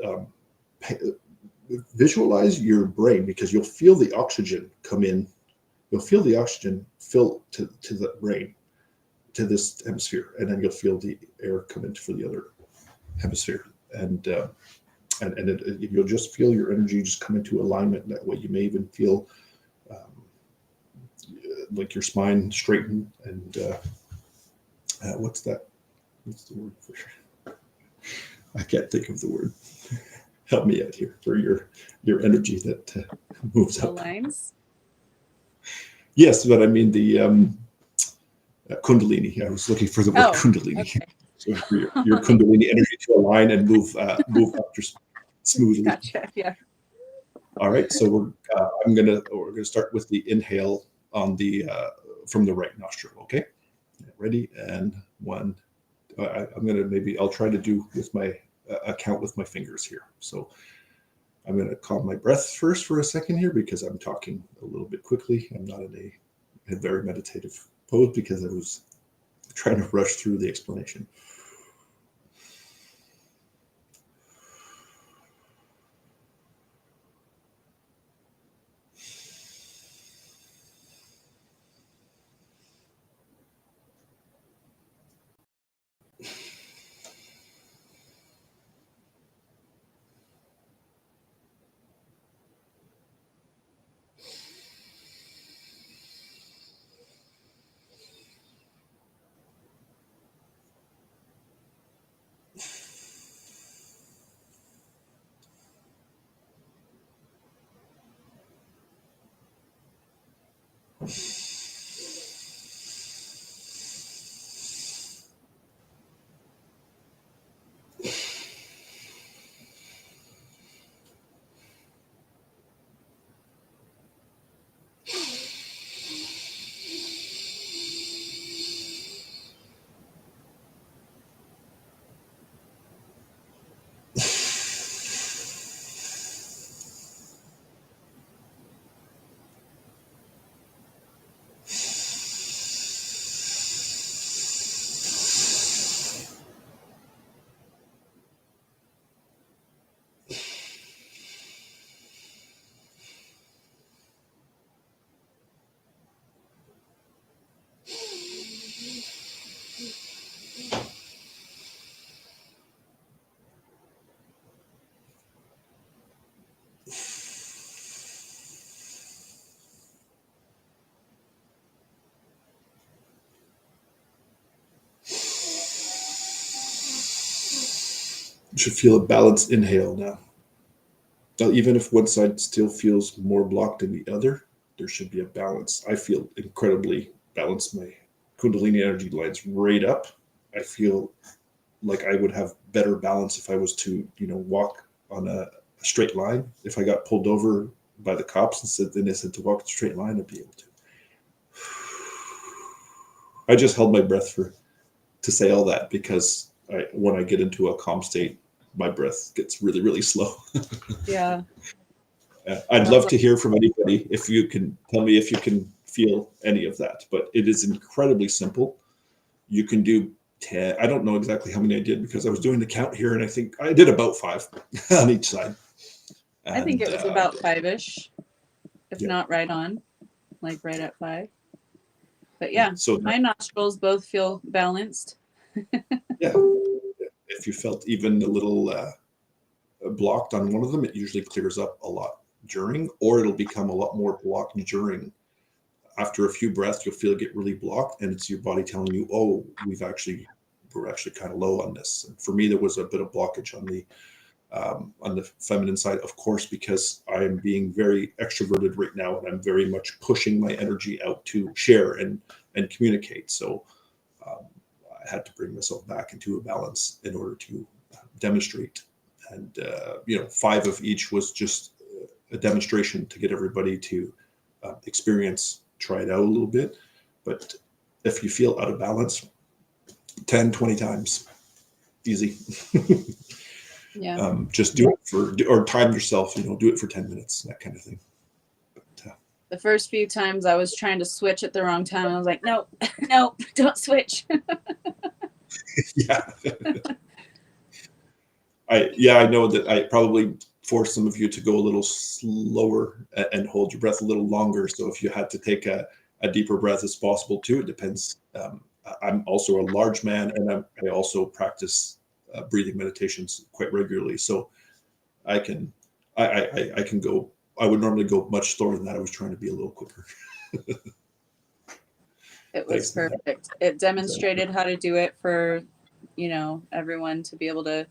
visualize your brain, because you'll feel the oxygen come in. You'll feel the oxygen fill to the brain, to this hemisphere, and then you'll feel the air come into for the other hemisphere, and you'll just feel your energy just come into alignment. That way, you may even feel like your spine straighten. And what's that? What's the word for sure? I can't think of the word. Help me out here for your energy that moves up. Aligns. Yes, but I mean the Kundalini. I was looking for the word Kundalini. Okay. So for your Kundalini energy to align and move up smoothly. Gotcha. Yeah. All right. So we're gonna start with the inhale on the from the right nostril. Okay. Ready? And 1. I'll try to do with my count with my fingers here. So I'm going to calm my breath first for a second here, because I'm talking a little bit quickly. I'm not in a very meditative pose because I was trying to rush through the explanation. You should feel a balanced inhale now. Now, even if one side still feels more blocked than the other, there should be a balance. I feel incredibly balanced. My Kundalini energy lines right up. I feel like I would have better balance if I was to, walk on a straight line. If I got pulled over by the cops and they said to walk a straight line, I'd be able to. I just held my breath to say all that, because when I get into a calm state, my breath gets really, really slow. Yeah. I'd love to hear from anybody if you can tell me if you can feel any of that, but it is incredibly simple. You can do 10. I don't know exactly how many I did, because I was doing the count here, and I think I did about 5 on each side. I think And it was about 5-ish, if yeah, not right on, like right at 5. But yeah. yeah, So my nostrils both feel balanced. yeah, if you felt even a little blocked on one of them, it usually clears up a lot during, or it'll become a lot more blocked during. After a few breaths, you'll feel it get really blocked, and it's your body telling you, "Oh, we're actually kind of low on this." And for me, there was a bit of blockage on the feminine side, of course, because I am being very extroverted right now, and I'm very much pushing my energy out to share and communicate. So um, I had to bring myself back into a balance in order to demonstrate. And 5 of each was just a demonstration to get everybody to experience, try it out a little bit. But if you feel out of balance, 10, 20 times, easy. Yeah. Just do it or time yourself, do it for 10 minutes, that kind of thing. But, The first few times I was trying to switch at the wrong time. I was like, nope, nope, don't switch. yeah. I know that I probably forced some of you to go a little slower and hold your breath a little longer. So if you had to take a deeper breath as possible too, it depends. I'm also a large man, and I also practice breathing meditations quite regularly. So I can I can go. I would normally go much slower than that. I was trying to be a little quicker. It was Thanks, man. perfect. It demonstrated how to do it for, everyone to be able to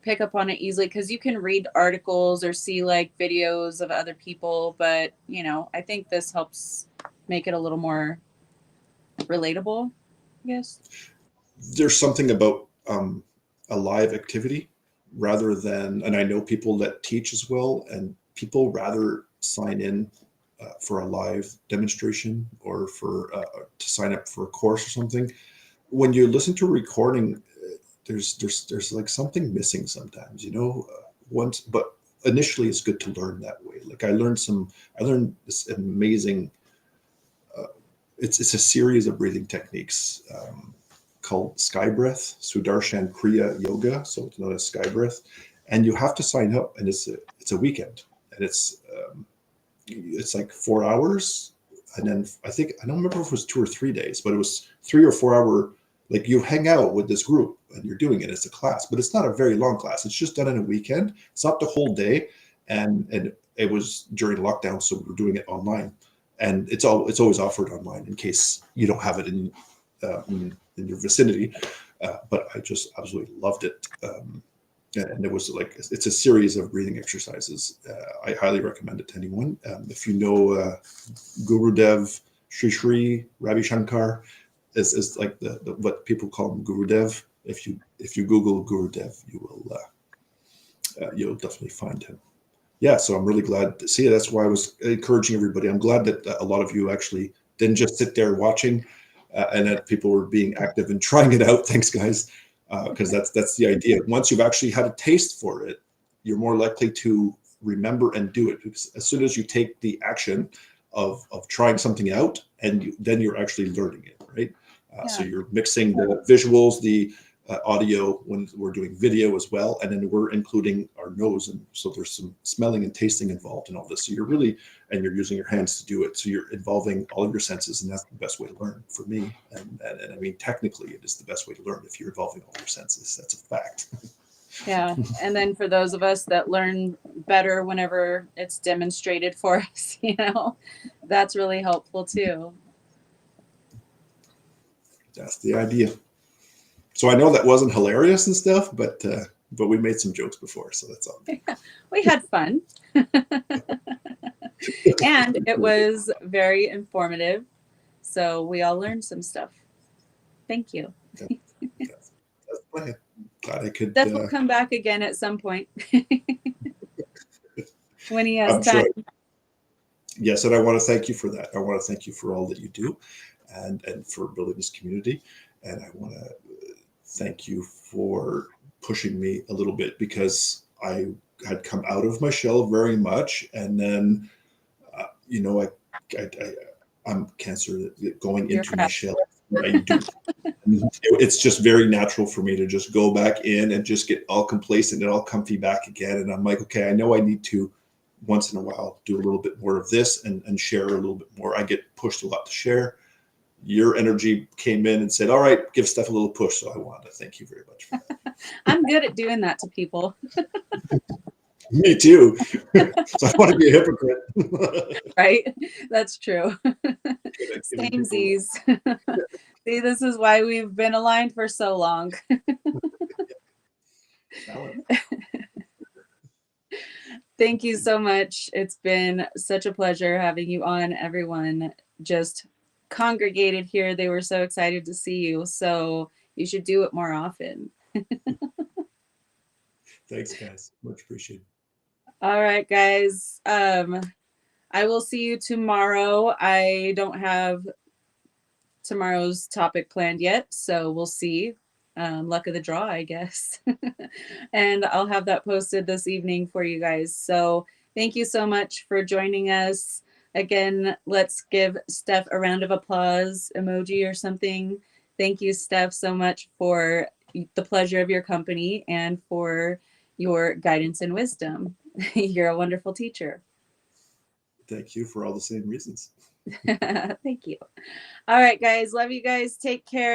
pick up on it easily, because you can read articles or see like videos of other people, but I think this helps make it a little more relatable, I guess. There's something about a live activity rather than, and I know people that teach as well, and people rather sign in for a live demonstration or for to sign up for a course or something. When you listen to a recording, there's like something missing sometimes, once, but initially it's good to learn that way. Like I learned this amazing, it's a series of breathing techniques called sky breath, Sudarshan Kriya Yoga. So it's known as sky breath, and you have to sign up, and it's a weekend, and it's like 4 hours, and then I don't remember if it was 2 or 3 days, but it was 3 or 4 hour. Like you hang out with this group and you're doing it. It's a class, but it's not a very long class. It's just done in a weekend. It's not the whole day, and it was during lockdown, so we were doing it online, and it's always offered online in case you don't have it in your vicinity. But I just absolutely loved it. And it was like, it's a series of breathing exercises. I highly recommend it to anyone. If you know Gurudev, Sri Ravi Shankar is like the what people call him, Gurudev. If you Google Gurudev, you'll definitely find him. Yeah, so I'm really glad to see it. That's why I was encouraging everybody. I'm glad that a lot of you actually didn't just sit there watching, and that people were being active and trying it out. Thanks, guys, because that's the idea. Once you've actually had a taste for it, you're more likely to remember and do it. Because as soon as you take the action of trying something out, and then you're actually learning it, right? So Yeah. you're mixing the visuals, the audio when we're doing video as well, and then we're including our nose, and so there's some smelling and tasting involved in all this. So you're using your hands to do it, so you're involving all of your senses, and that's the best way to learn for me. And I mean, technically it is the best way to learn if you're involving all your senses. That's a fact. Yeah. And then for those of us that learn better whenever it's demonstrated for us, that's really helpful too. That's the idea. So I know that wasn't hilarious and stuff, but we made some jokes before, so that's all. We had fun. And it was very informative. So we all learned some stuff. Thank you. That's fine. Glad I could. Steph will come back again at some point when he has I'm time. sure. Yes, and I want to thank you for that. I want to thank you for all that you do, and for building this community. And I want to thank you for pushing me a little bit, because I had come out of my shell very much, and then I'm cancer going into my shell. I do. It's just very natural for me to just go back in and just get all complacent and all comfy back again. And I'm like, okay, I know I need to once in a while do a little bit more of this and share a little bit more. I get pushed a lot to share. Your energy came in and said, all right, give Steph a little push. So I wanted to thank you very much for that. I'm good at doing that to people. Me too. So I want to be a hypocrite. Right? That's true. Giving people Samesies. See, this is why we've been aligned for so long. balance. Thank you so much. It's been such a pleasure having you on. Everyone just congregated here. They were so excited to see you. So you should do it more often. Thanks, guys. Much appreciated. All right, guys. I will see you tomorrow. I don't have tomorrow's topic planned yet, so we'll see. Luck of the draw, I guess. And I'll have that posted this evening for you guys. So thank you so much for joining us. Again, let's give Steph a round of applause emoji or something. Thank you, Steph, so much for the pleasure of your company and for your guidance and wisdom. You're a wonderful teacher. Thank you for all the same reasons. Thank you. All right, guys. Love you guys. Take care.